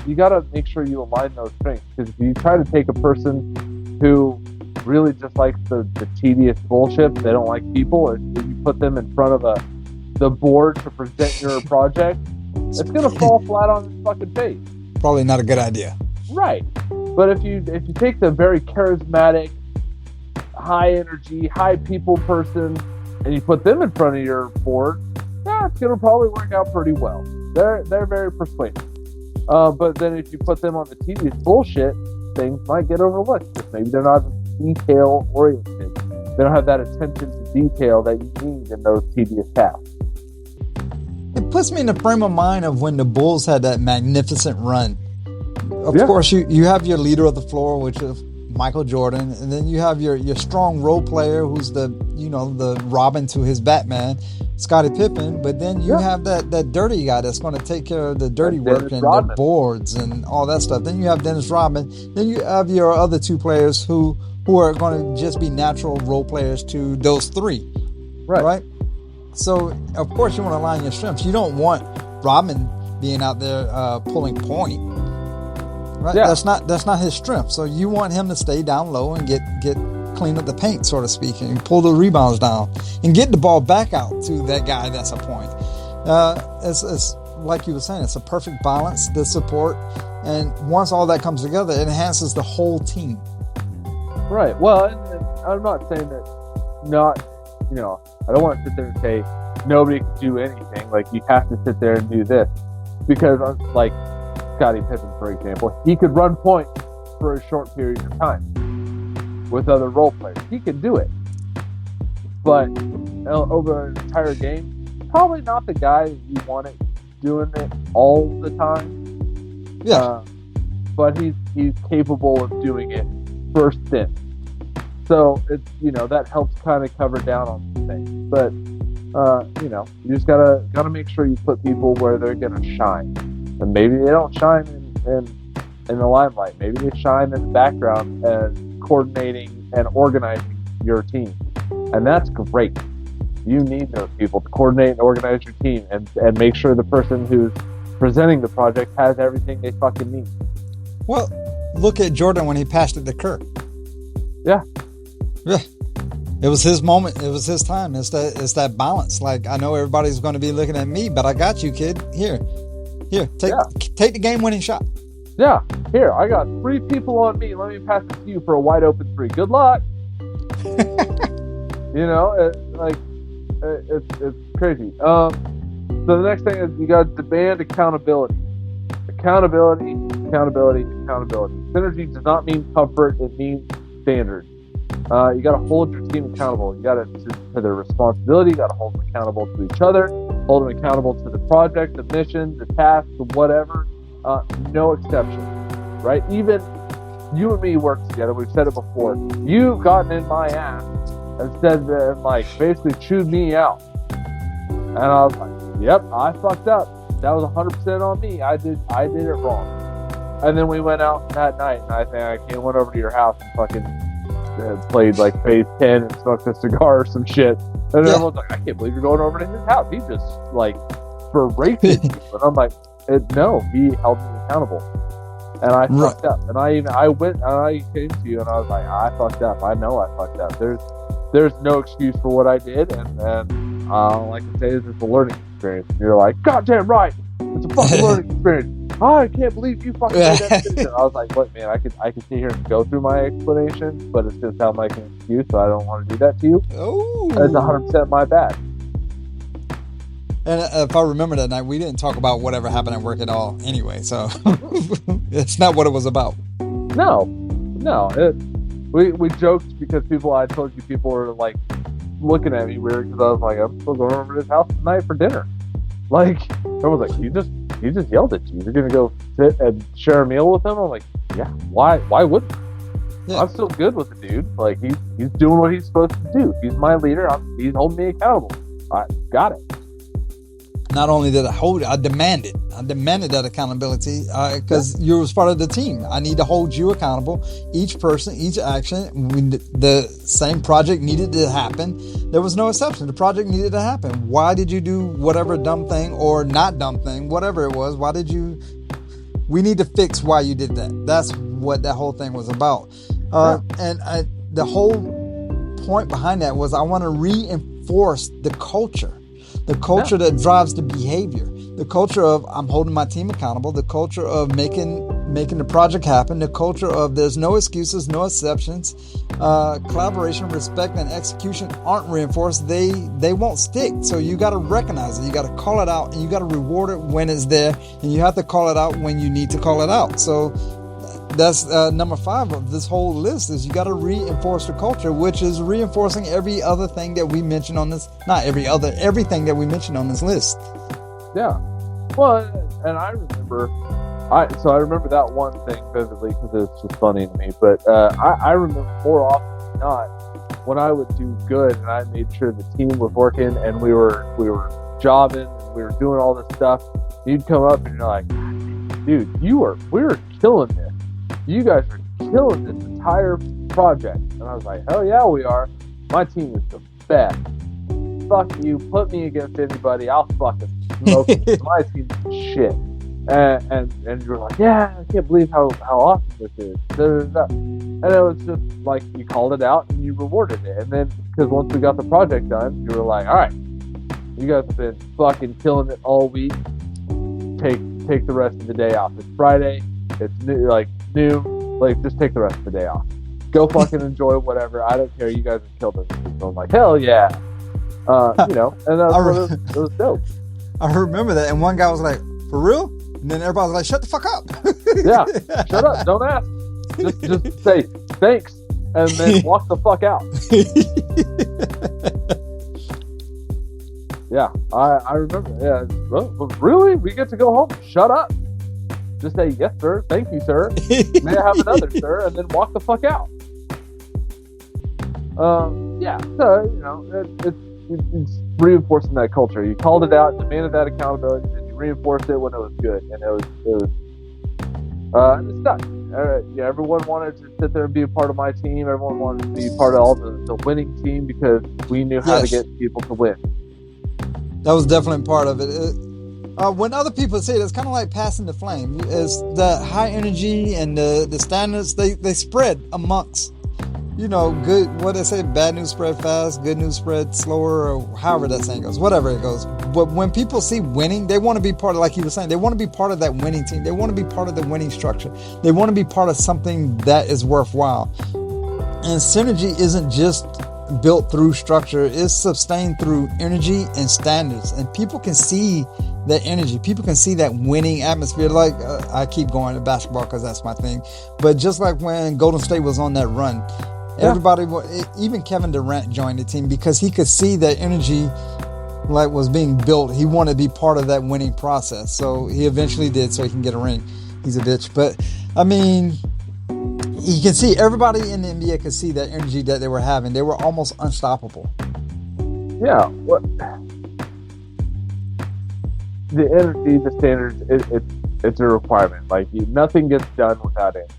You gotta make sure you align those strengths, because if you try to take a person who really just likes the tedious bullshit, they don't like people, and you put them in front of the board to present your project, it's gonna fall flat on its fucking face. Probably not a good idea. Right. But if you take the very charismatic, high energy, high people person, and you put them in front of your board, yeah, it's gonna probably work out pretty well. They're very persuasive. But then if you put them on the tedious bullshit, things might get overlooked, because maybe they're not detail oriented. They don't have that attention to detail that you need in those tedious tasks. It puts me in the frame of mind of when the Bulls had that magnificent run. Of course, you have your leader of the floor, which is Michael Jordan, and then you have your strong role player, who's the Robin to his Batman, Scottie Pippen. But then you have that dirty guy that's going to take care of the dirty work and the boards and all that stuff. Then you have Dennis Rodman. Then you have your other two players who are going to just be natural role players to those three. Right? So, of course, you want to align your strengths. You don't want Rodman being out there pulling point. Right? Yeah. That's not his strength. So you want him to stay down low and get clean up the paint, so to speak, and pull the rebounds down and get the ball back out to that guy that's a point. It's like you were saying, it's a perfect balance, the support, and once all that comes together, it enhances the whole team. Right. Well, and I'm not saying that I don't want to sit there and say nobody can do anything. Like, you have to sit there and do this, because like Scottie Pippen, for example, he could run point for a short period of time with other role players. He could do it, but over an entire game, probably not the guy you want it doing it all the time. Yeah, but he's capable of doing it first stint. So it's, that helps kind of cover down on some things. But you just gotta make sure you put people where they're gonna shine. And maybe they don't shine in the limelight. Maybe they shine in the background and coordinating and organizing your team. And that's great. You need those people to coordinate and organize your team and make sure the person who's presenting the project has everything they fucking need. Well, look at Jordan when he passed it to Kirk. Yeah. Yeah. It was his moment. It was his time. It's that balance. Like, I know everybody's going to be looking at me, but I got you, kid. Here, take the game-winning shot. Yeah. Here, I got 3 people on me. Let me pass it to you for a wide open 3. Good luck. It's crazy. So the next thing is you got to demand accountability. Accountability. Synergy does not mean comfort. It means standards. You got to hold your team accountable. You got to their responsibility. You got to hold them accountable to each other. Hold them accountable to the project, the mission, the task, the whatever. No exception, right? Even you and me work together. We've said it before. You've gotten in my ass and said and basically chewed me out. And I was like, yep, I fucked up. That was 100% on me. I did it wrong. And then we went out that night, and I think I went over to your house and fucking played phase 10 and smoked a cigar or some shit. And everyone's like, I can't believe you're going over to his house. He just berated you. And I'm like, no, he held me accountable. And I fucked up. And I went and I came to you and I was like, I fucked up. I know I fucked up. There's no excuse for what I did. And all I can say is it's a learning experience. And you're like, goddamn right. It's a fucking learning experience. Oh, I can't believe you fucking made that decision. I was like, look, man, I could sit here and go through my explanations, but it's going to sound like an excuse, so I don't want to do that to you. Oh. It's 100% my bad. And if I remember that night, we didn't talk about whatever happened at work at all anyway, so it's not what it was about. No. We joked because I told you people were looking at me weird because I was like, I'm still going over to his house tonight for dinner. Everyone's like, he just yelled at you. You're gonna go sit and share a meal with him? I'm like, yeah. Why wouldn't? Yeah. I'm still good with the dude. He's doing what he's supposed to do. He's my leader. He's holding me accountable. I got it. Not only did I hold it, I demanded that accountability because you was part of the team. I need to hold you accountable. Each person, each action, the same project needed to happen. There was no exception. The project needed to happen. Why did you do whatever dumb thing or not dumb thing, whatever it was? We need to fix why you did that. That's what that whole thing was about. The whole point behind that was I want to reinforce the culture. The culture that drives the behavior, the culture of I'm holding my team accountable, the culture of making the project happen, the culture of there's no excuses, no exceptions, collaboration, respect, and execution aren't reinforced. They won't stick. So you got to recognize it. You got to call it out, and you got to reward it when it's there, and you have to call it out when you need to call it out. So that's number 5 of this whole list is you got to reinforce the culture, which is reinforcing every other thing that we mentioned on this, everything that we mentioned on this list. Yeah. Well, and I remember that one thing vividly because it's just funny to me, but I remember more often than not when I would do good and I made sure the team was working and we were jobbing and we were doing all this stuff, you'd come up and you're like, dude, we're killing this. You guys are killing this entire project. And I was like, hell yeah, we are. My team is the best. Fuck you. Put me against anybody. I'll fucking smoke it. My team is shit. And you're like, yeah, I can't believe how awesome this is. And it was just like you called it out and you rewarded it. And then, because once we got the project done, you were like, all right, you guys have been fucking killing it all week. Take the rest of the day off. It's Friday. It's noon, just take the rest of the day off. Go fucking enjoy whatever. I don't care. You guys have killed it. So I'm like, hell yeah. And it was dope. I remember that. And one guy was like, for real? And then everybody was like, shut the fuck up. Yeah, shut up. Don't ask. Just say thanks and then walk the fuck out. Yeah, I remember. Yeah, well, really? We get to go home? Shut up. Just say, yes, sir. Thank you, sir. May I have another, sir? And then walk the fuck out. Yeah, so it's reinforcing that culture. You called it out, demanded that accountability, and you reinforced it when it was good, and and it stuck. Yeah, everyone wanted to sit there and be a part of my team. Everyone wanted to be part of all the winning team because we knew how to get people to win. That was definitely part of it. When other people say it, it's kind of like passing the flame. It's the high energy and the standards, they spread amongst, good, what they say, bad news spread fast, good news spread slower, or however that saying goes, whatever it goes. But when people see winning, they want to be part of, like you were saying, they want to be part of that winning team. They want to be part of the winning structure. They want to be part of something that is worthwhile. And synergy isn't just built through structure, it's sustained through energy and standards. And people can see that energy. People can see that winning atmosphere. Like I keep going to basketball because that's my thing. But just like when Golden State was on that run, everybody, even Kevin Durant joined the team because he could see that energy like was being built. He wanted to be part of that winning process. So he eventually did, so he can get a ring. He's a bitch. But I mean, you can see everybody in the NBA could see that energy that they were having. They were almost unstoppable. Yeah. The energy, the standards, it's a requirement. Like nothing gets done without it.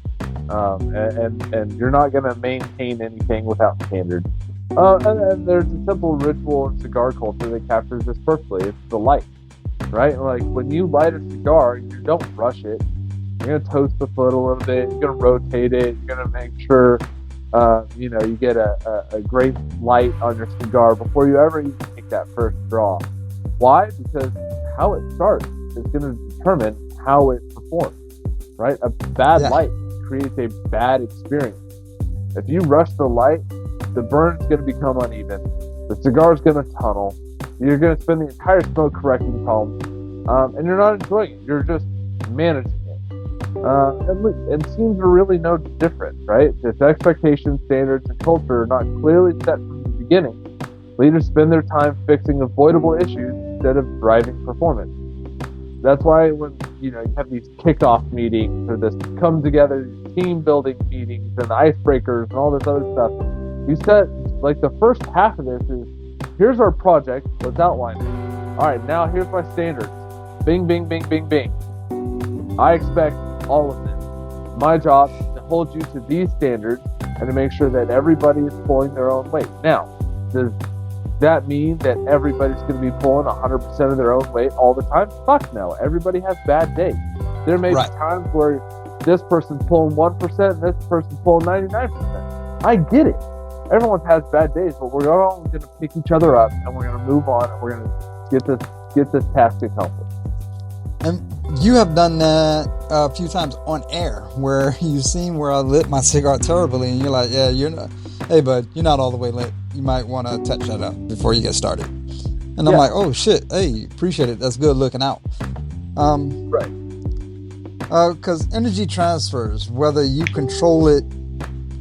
And you're not going to maintain anything without standards. And there's a simple ritual in cigar culture that captures this perfectly. It's the light, right? Like when you light a cigar, you don't rush it. You're going to toast the foot a little bit. You're going to rotate it. You're going to make sure, you get a great light on your cigar before you ever even take that first draw. Why? Because how it starts is going to determine how it performs, right? A bad light creates a bad experience. If you rush the light, the burn's going to become uneven. The cigar's going to tunnel. You're going to spend the entire smoke correcting problems, and you're not enjoying it. You're just managing it. And teams are really no different, right? If expectations, standards, and culture are not clearly set from the beginning, leaders spend their time fixing avoidable issues instead of driving performance. That's why when you have these kickoff meetings or this come together team building meetings and icebreakers and all this other stuff, you set like the first half of this is here's our project, let's outline it. All right, now here's my standards. Bing, bing, bing, bing, bing. I expect all of this. My job is to hold you to these standards and to make sure that everybody is pulling their own weight. Now, does that mean that everybody's going to be pulling 100% of their own weight all the time? Fuck no. Everybody has bad days. There may be times where this person's pulling 1% and this person's pulling 99%. I get it. Everyone has bad days, but we're all going to pick each other up and we're going to move on and we're going to get this task accomplished. And you have done that a few times on air where you've seen where I lit my cigar terribly and you're like, yeah, hey bud, you're not all the way lit. You might want to touch that up before you get started. And I'm like, oh shit, hey, appreciate it. That's good looking out. Right. Because energy transfers, whether you control it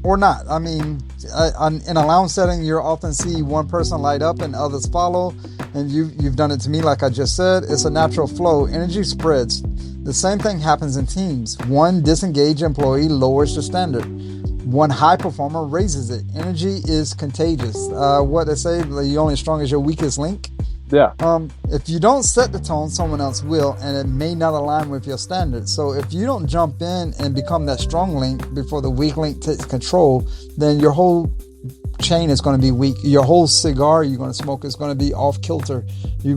or not. I mean, in a lounge setting, you'll often see one person light up and others follow. And you've done it to me, like I just said. It's a natural flow. Energy spreads. The same thing happens in teams. One disengaged employee lowers the standard. One high performer raises it. Energy is contagious. What they say, you're only as strong as your weakest link. Yeah. If you don't set the tone, someone else will, and it may not align with your standards. So if you don't jump in and become that strong link before the weak link takes control, then your whole chain is going to be weak. Your whole cigar you're going to smoke is going to be off kilter. You're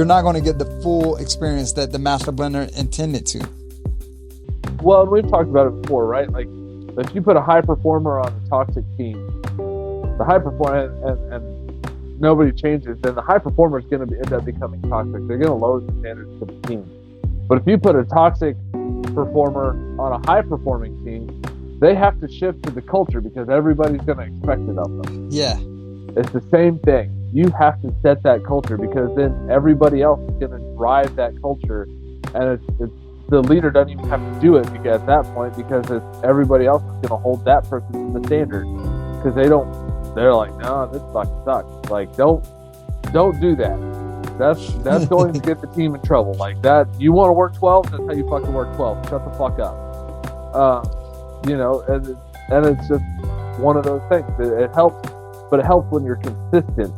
not going to get the full experience that the master blender intended to. Well, we've talked about it before, right? Like if you put a high performer on a toxic team, the high performer and nobody changes, then the high performer is going to end up becoming toxic. They're going to lower the standards for the team. But if you put a toxic performer on a high performing team, they have to shift to the culture because everybody's going to expect it of them. Yeah. It's the same thing. You have to set that culture because then everybody else is going to drive that culture, and it's the leader doesn't even have to do it because at that point because everybody else is going to hold that person to the standard because they're like, no, this fucking sucks. Like, don't do that. That's going to get the team in trouble. Like that, you want to work 12? That's how you fucking work 12. Shut the fuck up. And it's just one of those things. It helps but it helps when you're consistent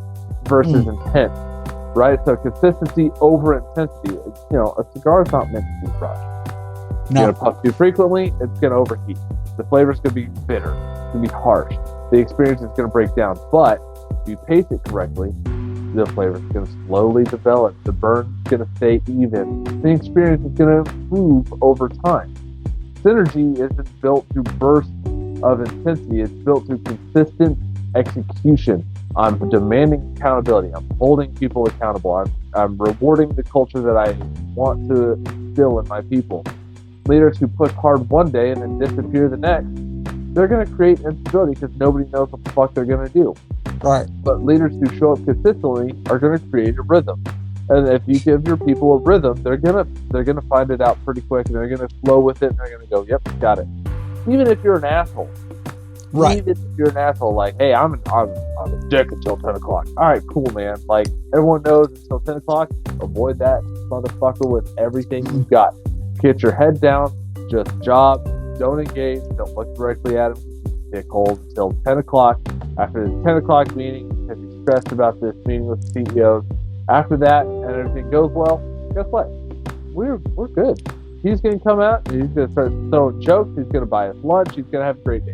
versus intense, right? So consistency over intensity. A cigar is not meant to be rushed. No. You're going to puff too frequently, it's going to overheat. The flavor's going to be bitter. It's going to be harsh. The experience is going to break down. But if you pace it correctly, the flavor is going to slowly develop. The burn is going to stay even. The experience is going to improve over time. Synergy isn't built through bursts of intensity. It's built through consistent execution. I'm demanding accountability. I'm holding people accountable. I'm rewarding the culture that I want to instill in my people. Leaders who push hard one day and then disappear the next, they're going to create instability because nobody knows what the fuck they're going to do. Right. But leaders who show up consistently are going to create a rhythm. And if you give your people a rhythm, they're gonna find it out pretty quick, and they're gonna flow with it, and they're gonna go, "Yep, got it." Even if you're an asshole, right? Even if you're an asshole, like, "Hey, I'm a dick until 10 o'clock." All right, cool, man. Like everyone knows, until 10 o'clock, avoid that motherfucker with everything you've got. Get your head down, just job. Don't engage. Don't look directly at him. Dickhole until 10 o'clock. After the 10 o'clock meeting, if you're stressed about this meeting with the CEOs. After that, and everything goes well, guess what? We're good. He's going to come out, and he's going to start throwing jokes. He's going to buy us lunch. He's going to have a great day.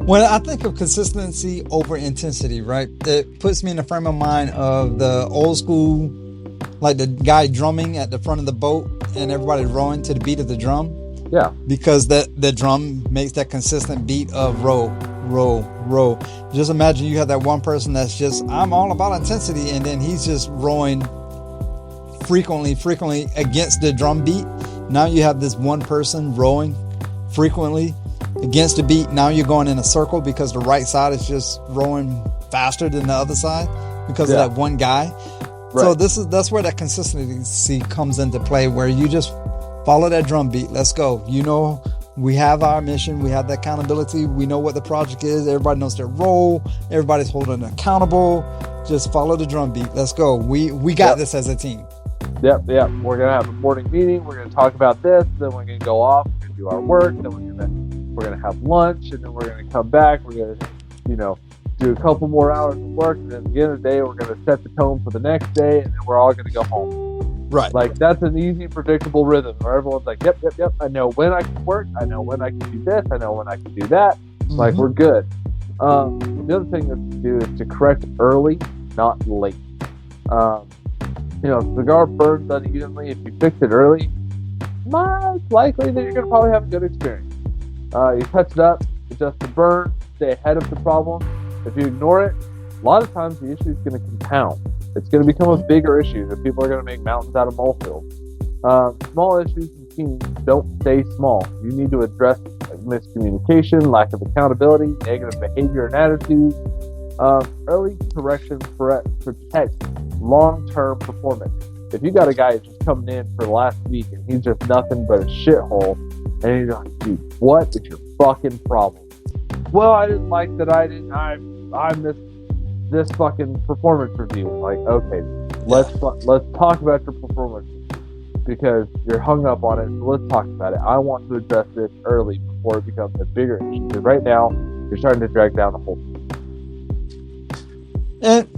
When I think of consistency over intensity, right, it puts me in the frame of mind of the old school, like the guy drumming at the front of the boat and everybody rowing to the beat of the drum. Yeah. Because the drum makes that consistent beat of row, row, row. Just imagine you have that one person that's just, I'm all about intensity, and then he's just rowing frequently against the drum beat. Now you have this one person rowing frequently against the beat. Now you're going in a circle because the right side is just rowing faster than the other side because of that one guy. Right. So that's where that consistency comes into play, where you just follow that drum beat. Let's go. We have our mission. We have the accountability. We know what the project is. Everybody knows their role. Everybody's holding accountable. Just follow the drum beat. Let's go. We got this as a team. Yep. We're going to have a morning meeting. We're going to talk about this. Then we're going to go off. We're going to do our work. Then we're going to have lunch. And then we're going to come back. We're going to, do a couple more hours of work. And then at the end of the day, we're going to set the tone for the next day. And then we're all going to go home. Right. Like, that's an easy, predictable rhythm where everyone's like, yep. I know when I can work. I know when I can do this. I know when I can do that. Mm-hmm. Like, we're good. The other thing that to do is to correct early, not late. Cigar burns unevenly. If you fix it early, most likely that you're going to probably have a good experience. You touch it up, adjust the burn, stay ahead of the problem. If you ignore it, a lot of times the issue is going to compound. It's going to become a bigger issue that people are going to make mountains out of molehills. Small issues and teams don't stay small. You need to address miscommunication, lack of accountability, negative behavior and attitudes. Early correction protects long-term performance. If you got a guy who's just coming in for the last week and he's just nothing but a shithole, and you're like, dude, what is your fucking problem? Well, I didn't like that. I missed this fucking performance review. Like, okay, let's talk about your performance because you're hung up on it. So let's talk about it. I want to address this early before it becomes a bigger issue. Because right now, you're starting to drag down the whole thing. And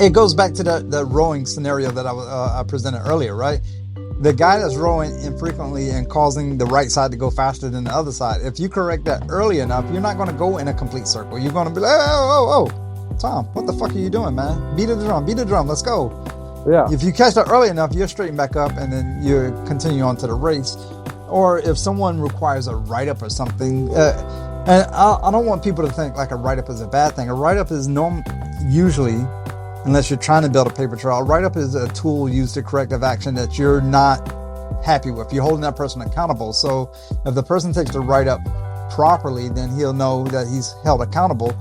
it goes back to the rowing scenario that I presented earlier, right? The guy that's rowing infrequently and causing the right side to go faster than the other side, if you correct that early enough, you're not going to go in a complete circle. You're going to be like, oh, Tom, what the fuck are you doing, man? Beat the drum, let's go. Yeah. If you catch that early enough, you'll straighten back up and then you continue on to the race. Or if someone requires a write-up or something, and I don't want people to think like a write-up is a bad thing. A write-up is usually, unless you're trying to build a paper trail, a write-up is a tool used to corrective action that you're not happy with. You're holding that person accountable. So if the person takes the write-up properly, then he'll know that he's held accountable,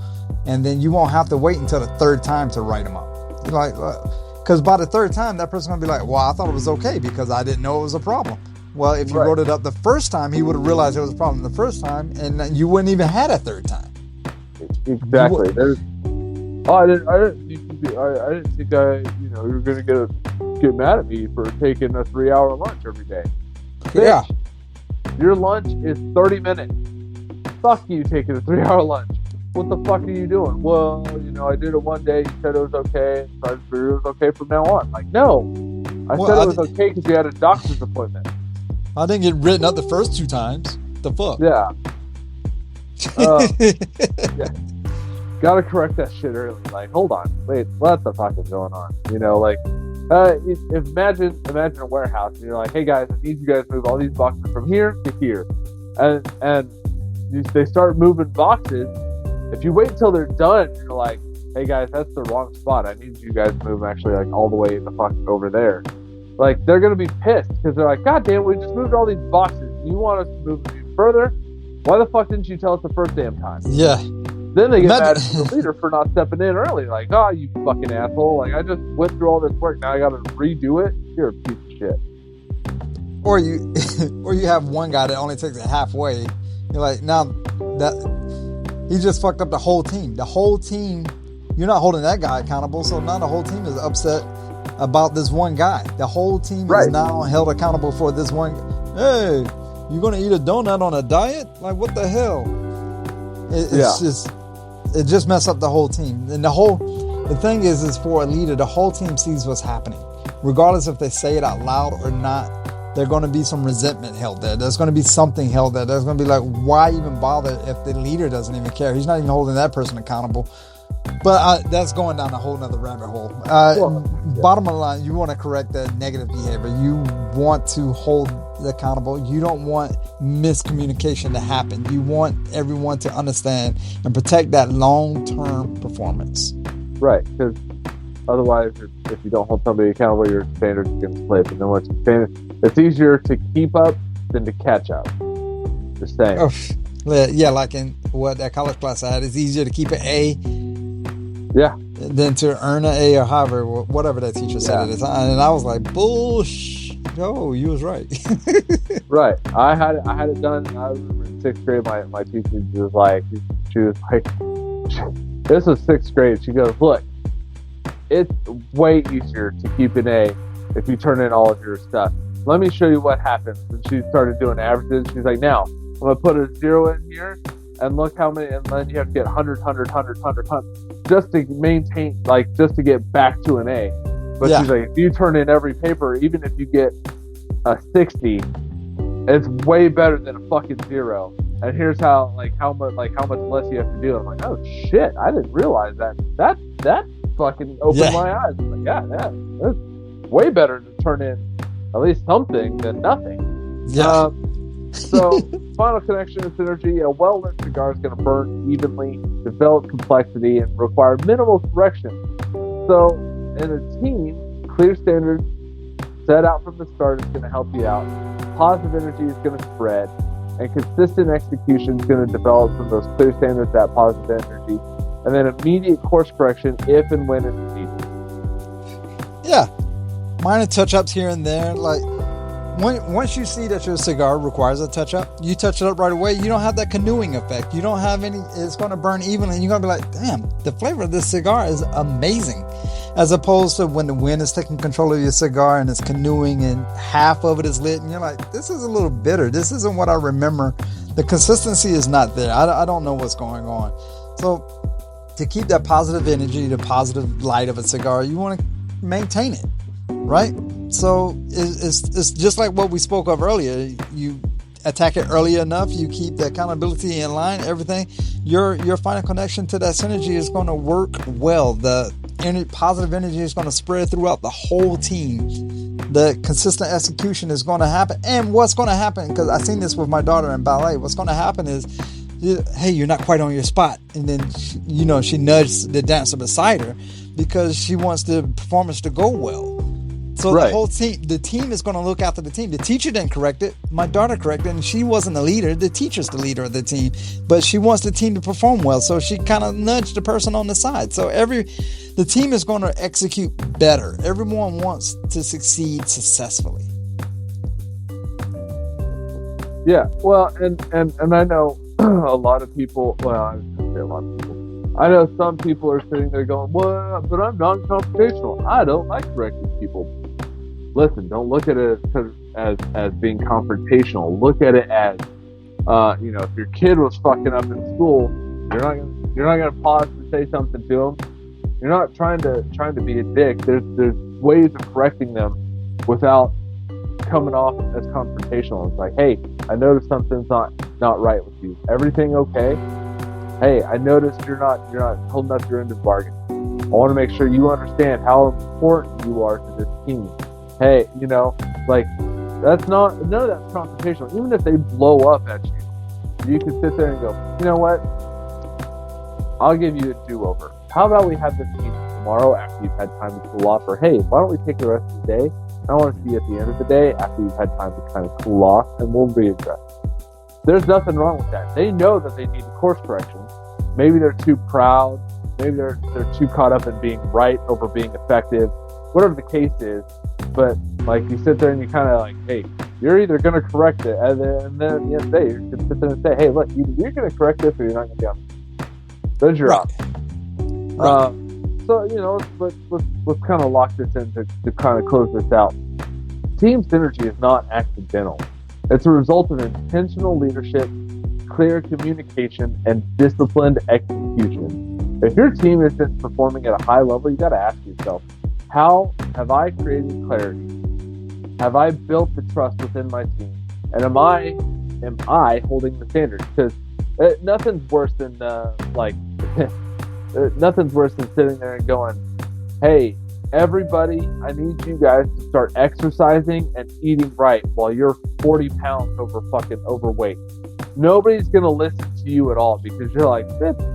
and then you won't have to wait until the third time to write him up. Because by the third time, that person's going to be like, well, I thought it was okay because I didn't know it was a problem. Well, if you wrote it up the first time, he would have realized it was a problem the first time, and you wouldn't even had a third time. Exactly. I didn't think you were going to get mad at me for taking a 3-hour lunch every day. Yeah. Your lunch is 30 minutes. Fuck you taking a 3-hour lunch. what the fuck are you doing? Well, I did it one day. You said it was okay. So it was okay from now on. Like, no. I said it was okay because you had a doctor's appointment. I didn't get written up the first 2 times. The fuck? Yeah. Yeah. Gotta correct that shit early. Like, hold on. Wait, what the fuck is going on? Imagine a warehouse and you're like, hey guys, I need you guys to move all these boxes from here to here. And they start moving boxes. If you wait until they're done, you're like, hey guys, that's the wrong spot. I need you guys to move actually like all the way the fuck over there. Like, they're gonna be pissed because they're like, God damn, we just moved all these boxes. You want us to move them even further? Why the fuck didn't you tell us the first damn time? Yeah. Then they get mad at the leader for not stepping in early. Like, oh, you fucking asshole. Like, I just went through all this work. Now I gotta redo it? You're a piece of shit. Or you have one guy that only takes it halfway. You're like, now that he just fucked up the whole team. The whole team, you're not holding that guy accountable, so now the whole team is upset about this one guy. The whole team is now held accountable for this one. Hey, you gonna eat a donut on a diet? Like, what the hell? It just messed up the whole team. And the thing is for a leader, the whole team sees what's happening. Regardless if they say it out loud or not, there's going to be some resentment held there. There's going to be something held there. There's going to be like, why even bother if the leader doesn't even care? He's not even holding that person accountable. But that's going down a whole nother rabbit hole. Bottom line, you want to correct the negative behavior. You want to hold accountable. You don't want miscommunication to happen. You want everyone to understand and protect that long-term performance. Right, because otherwise, if you don't hold somebody accountable, your standards get split. And then once you standard, it's easier to keep up than to catch up. Just saying. Oh, yeah, like in that college class I had, it's easier to keep an A. Yeah. Than to earn an A or however, whatever that teacher said at the time. And I was like, bullshit. No, you was right. Right. I had it done. I remember in 6th grade, my teacher was like, this was 6th grade. She goes, look, it's way easier to keep an A if you turn in all of your stuff. Let me show you what happens. And she started doing averages. She's like, now, I'm going to put a 0 in here, and look how many, and then you have to get 100, just to maintain, like, just to get back to an A. But she's like, if you turn in every paper, even if you get a 60, it's way better than a fucking 0. And here's how much less you have to do. I'm like, oh shit, I didn't realize that. That fucking opened my eyes. I'm like, that's way better to turn in at least something than nothing. Yeah. So, final connection and synergy. A well-lit cigar is going to burn evenly, develop complexity, and require minimal correction. So, in a team, clear standards set out from the start is going to help you out. Positive energy is going to spread, and consistent execution is going to develop from those clear standards, that positive energy, and then immediate course correction if and when it's needed. Yeah, minor touch-ups here and there, like. Once you see that your cigar requires a touch-up, you touch it up right away. You don't have that canoeing effect. You don't have any, it's going to burn evenly. And you're going to be like, damn, the flavor of this cigar is amazing. As opposed to when the wind is taking control of your cigar and it's canoeing and half of it is lit. And you're like, this is a little bitter. This isn't what I remember. The consistency is not there. I don't know what's going on. So to keep that positive energy, the positive light of a cigar, you want to maintain it, right? So it's just like what we spoke of earlier. You attack it early enough, you keep the accountability in line, everything. Your final connection to that synergy is going to work well. The positive energy is going to spread throughout the whole team. The consistent execution is going to happen. And what's going to happen, because I've seen this with my daughter in ballet, what's going to happen is, hey, you're not quite on your spot. And then, she nudged the dancer beside her because she wants the performance to go well. So the whole team, the team is going to look after the team. The teacher didn't correct it. My daughter corrected it, and she wasn't the leader. The teacher's the leader of the team. But she wants the team to perform well, so she kind of nudged the person on the side. So the team is going to execute better. Everyone wants to succeed successfully. Yeah, well, and I know a lot of people, well, I was going to say a lot of people. I know some people are sitting there going, well, but I'm non-confrontational. I don't like correcting people. Listen, don't look at it as being confrontational. Look at it as, if your kid was fucking up in school, you're not going to You're not gonna pause to say something to them. You're not trying to be a dick. There's ways of correcting them without coming off as confrontational. It's like, hey, I noticed something's not right with you. Everything okay? Hey, I noticed you're not holding up your end of the bargain. I want to make sure you understand how important you are to this team. Hey, like none of that's confrontational. Even if they blow up at you, you can sit there and go, you know what? I'll give you a do-over. How about we have this meeting tomorrow after you've had time to cool off? Or hey, why don't we take the rest of the day? I want to see you at the end of the day after you've had time to kind of cool off, and we'll readdress. There's nothing wrong with that. They know that they need course correction. Maybe they're too proud. Maybe they're too caught up in being right over being effective. Whatever the case is, but like you sit there and you kind of like, hey, you're either going to correct it, and then at the end of the day, you're going to sit there and say, hey, look, either you're going to correct this or you're not going to be on. There's your option. Right. So let's kind of lock this in to kind of close this out. Team synergy is not accidental. It's a result of intentional leadership, clear communication, and disciplined execution. If your team isn't performing at a high level, you got to ask yourself, how have I created clarity? Have I built the trust within my team? And am I holding the standard? Because nothing's worse than nothing's worse than sitting there and going, hey, everybody, I need you guys to start exercising and eating right while you're 40 pounds overweight. Nobody's going to listen to you at all because you're like,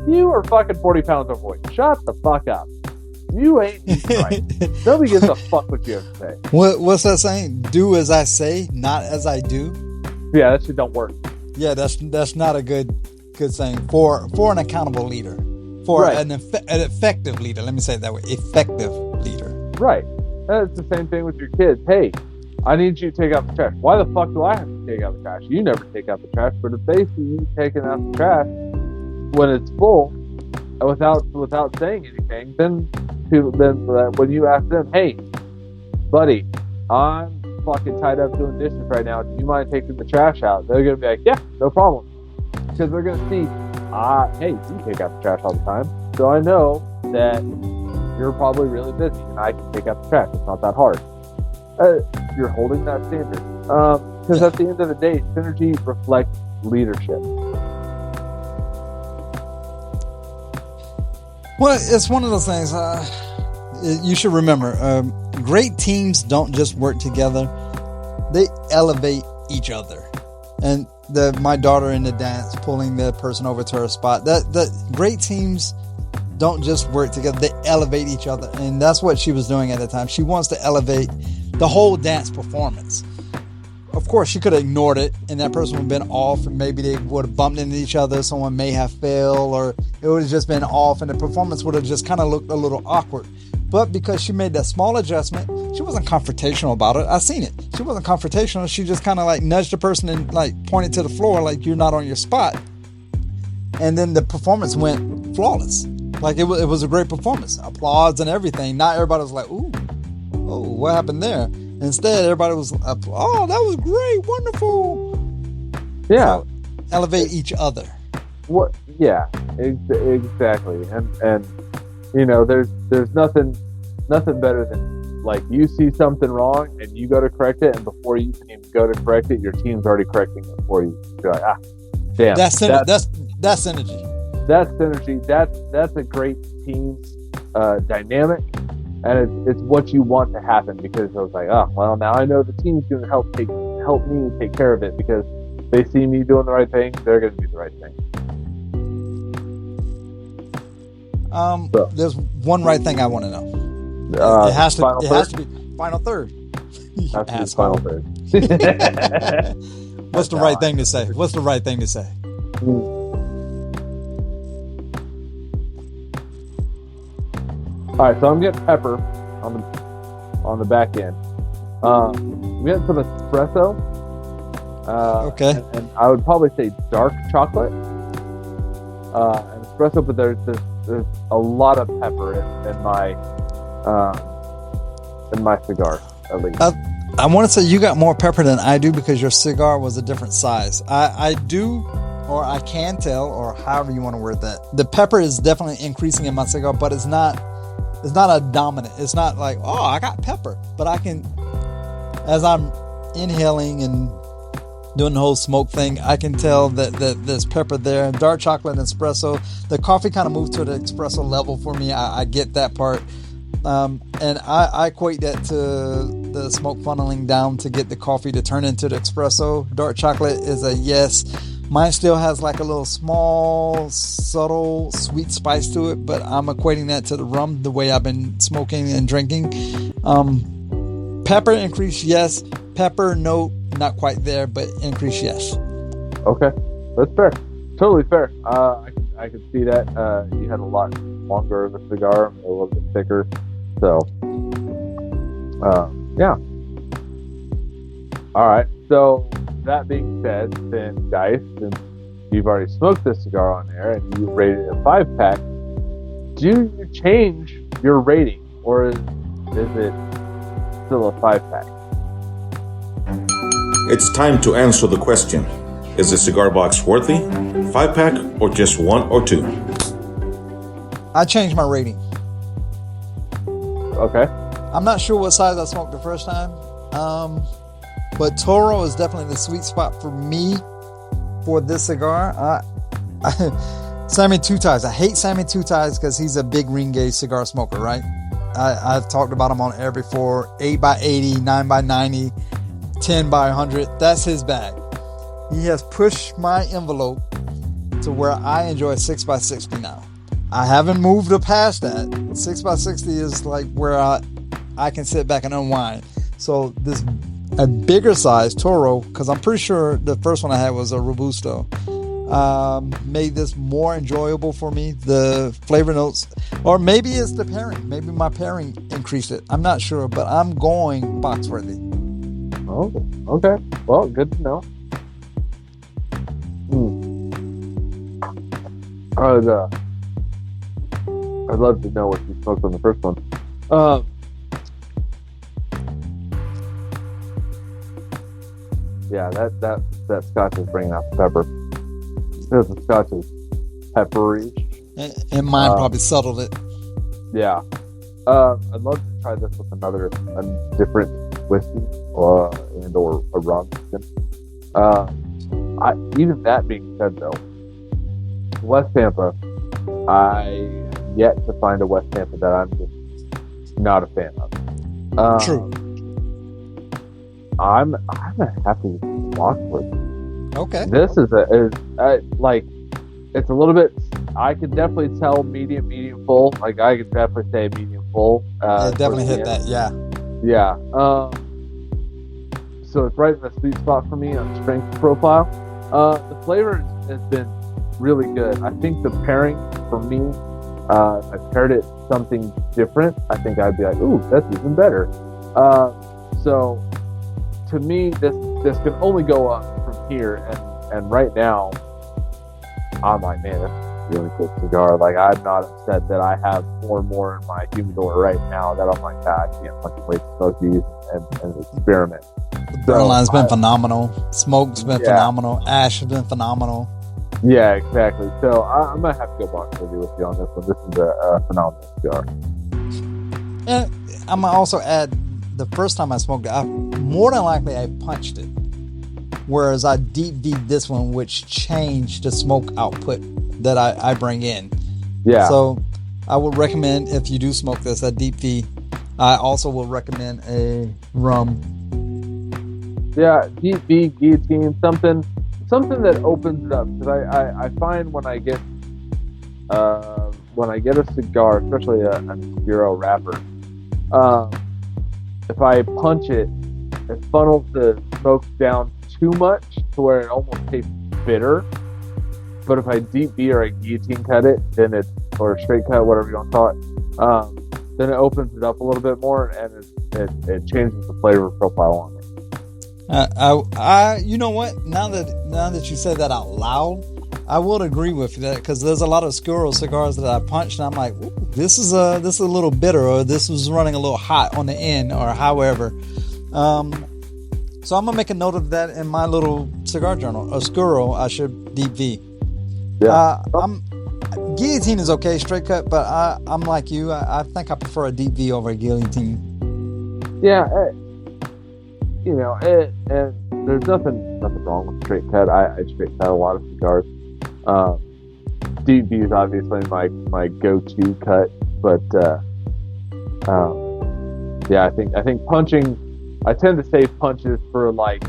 you are fucking 40 pounds overweight. Shut the fuck up. You ain't eating right. Nobody gives a fuck what you have to say. What's that saying? Do as I say, not as I do. Yeah, that shit don't work. Yeah, that's not a good saying for an accountable leader. For right. an effective leader. Let me say it that way. Effective leader. Right. That's the same thing with your kids. Hey, I need you to take out the trash. Why the fuck do I have to take out the trash? You never take out the trash, but if they see you taking out the trash when it's full without saying anything, then when you ask them, hey, buddy, I'm fucking tied up doing dishes right now. Do you mind taking the trash out? They're gonna be like, yeah, no problem, because they're gonna see, hey, you take out the trash all the time, so I know that you're probably really busy, and I can take out the trash. It's not that hard. You're holding that standard. Because at the end of the day, synergy reflects leadership. Well, it's one of those things you should remember. Great teams don't just work together. They elevate each other. And my daughter in the dance, pulling the person over to her spot. The great teams don't just work together. They elevate each other. And that's what she was doing at the time. She wants to elevate the whole dance performance. Of course, she could have ignored it, and that person would have been off, and maybe they would have bumped into each other. Someone may have failed, or it would have just been off, and the performance would have just kind of looked a little awkward. But because she made that small adjustment, she wasn't confrontational about it. I seen it. She wasn't confrontational. She just kind of like nudged the person and like pointed to the floor like you're not on your spot. And then the performance went flawless. Like it was a great performance. Applause and everything. Not everybody was like, ooh, oh, what happened there? Instead, everybody was, oh, that was great, wonderful. Yeah. So, elevate each other. What? Yeah, exactly. And there's nothing better than like you see something wrong and you go to correct it, and before you can even go to correct it, your team's already correcting it for you. You're like, damn. That's synergy. That's synergy. That's a great team dynamic. And it's what you want to happen, because I was like, oh, well, now I know the team's going to help me take care of it, because they see me doing the right thing, they're going to do the right thing. There's one right thing I want to know. It has to be final third. Final third. What's the right thing to say? What's the right thing to say? All right, so I'm getting pepper on the back end. I'm getting some espresso. Okay. And I would probably say dark chocolate. And espresso, but there's a lot of pepper in my cigar, at least. I want to say you got more pepper than I do, because your cigar was a different size. I do or I can tell, or however you want to word that. The pepper is definitely increasing in my cigar, but it's not a dominant. It's not like, oh, I got pepper, but I can, as I'm inhaling and doing the whole smoke thing, I can tell that there's pepper there. Dark chocolate and espresso. The coffee kind of moved to the espresso level for me. I get that part. And I equate that to the smoke funneling down to get the coffee to turn into the espresso. Dark chocolate is a yes. Mine still has like a little small, subtle, sweet spice to it, but I'm equating that to the rum, the way I've been smoking and drinking. Pepper increase, yes. Pepper, no, not quite there, but increase, yes. Okay, that's fair. Totally fair. I could see that. You had a lot longer of a cigar, a little bit thicker. So, yeah. All right. So that being said, then, guys, since you've already smoked this cigar on air and you rated it a 5-pack, do you change your rating, or is it still a 5-pack? It's time to answer the question. Is the cigar box worthy, 5-pack, or just 1 or 2? I changed my rating. Okay. I'm not sure what size I smoked the first time. But Toro is definitely the sweet spot for me for this cigar. Sammy Two Ties. I hate Sammy Two Ties because he's a big ring gauge cigar smoker, right? I've talked about him on air before. 8x80, 9x90, 10x100. That's his bag. He has pushed my envelope to where I enjoy 6x60 now. I haven't moved past that. 6x60 is like where I can sit back and unwind. So this a bigger size Toro, because I'm pretty sure the first one I had was a Robusto, made this more enjoyable for me. The flavor notes, or maybe it's the pairing. Maybe my pairing increased it. I'm not sure, but I'm going box worthy. Oh, okay. Well, good to know. I'd love to know what you smoked on the first one. Yeah, that Scotch is bringing out the pepper. The Scotch is peppery. And mine probably settled it. Yeah. I'd love to try this with a different whiskey and or a rum. Even that being said, though, West Tampa, I yet to find a West Tampa that I'm just not a fan of. True. I'm happy with Lockwood. Okay. This is like, it's a little bit. I could definitely tell medium full. Like, I could definitely say medium full. It definitely hit that. Yeah. Yeah. So it's right in the sweet spot for me on strength profile. The flavor has been really good. I think the pairing for me, if I paired it something different, I think I'd be like, ooh, that's even better. So to me, this can only go up from here. And right now, I'm like, man, that's a really cool cigar. Like, I'm not upset that I have four more in my humidor right now that I'm like, I can't fucking wait to smoke these and experiment. The burn line's been phenomenal. Smoke's been phenomenal. Ash has been phenomenal. Yeah, exactly. So I'm gonna have to go box with you on this one. This is a phenomenal cigar. And I'm gonna also add, the first time I smoked it, more than likely I punched it, whereas I deep V'd this one, which changed the smoke output that I bring in. Yeah. So I would recommend, if you do smoke this, a deep V. I also will recommend a rum. Yeah, deep V, guillotine, something that opens it up. Because I find when I get a cigar, especially an Obscuro wrapper, if I punch it, it funnels the smoke down too much to where it almost tastes bitter. But if I deep V or I guillotine cut it, then or straight cut, whatever you want to call it, then it opens it up a little bit more, and it changes the flavor profile on it. You know what? Now that you said that out loud, I would agree with that, because there's a lot of Obscuro cigars that I punched, and I'm like, this is a little bitter, or this was running a little hot on the end, or however. So I'm gonna make a note of that in my little cigar journal. Obscuro, I should deep V. Yeah. Guillotine is okay, straight cut, but I'm like you. I think I prefer a deep V over a guillotine. Yeah, and there's nothing wrong with straight cut. I straight cut a lot of cigars. Deep V is obviously my go-to cut, but yeah, I think punching. I tend to save punches for like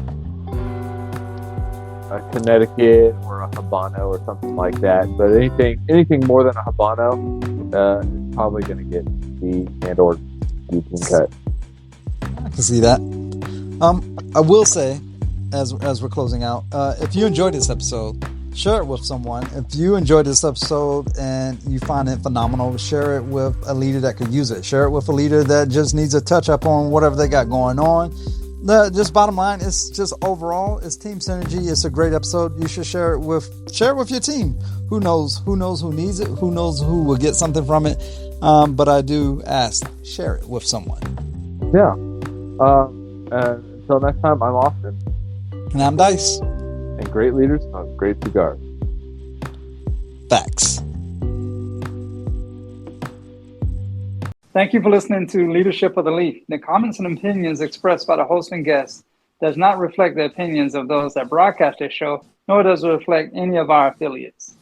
a Connecticut or a Habano or something like that. But anything more than a Habano is probably going to get the and or guillotine cut. I can see that. I will say, as we're closing out, if you enjoyed this episode, share it with someone. If you enjoyed this episode and you find it phenomenal, share it with a leader that could use it. Share it with a leader that just needs a touch up on whatever they got going on. Just bottom line, it's just overall, it's team synergy. It's a great episode. You should share it with your team. Who knows who needs it? Who knows who will get something from it? But I do ask, share it with someone. Yeah. Until next time, I'm Austin. And I'm Dice. And great leaders on great cigars. Facts. Thank you for listening to Leadership of the Leaf. The comments and opinions expressed by the host and guests does not reflect the opinions of those that broadcast this show, nor does it reflect any of our affiliates.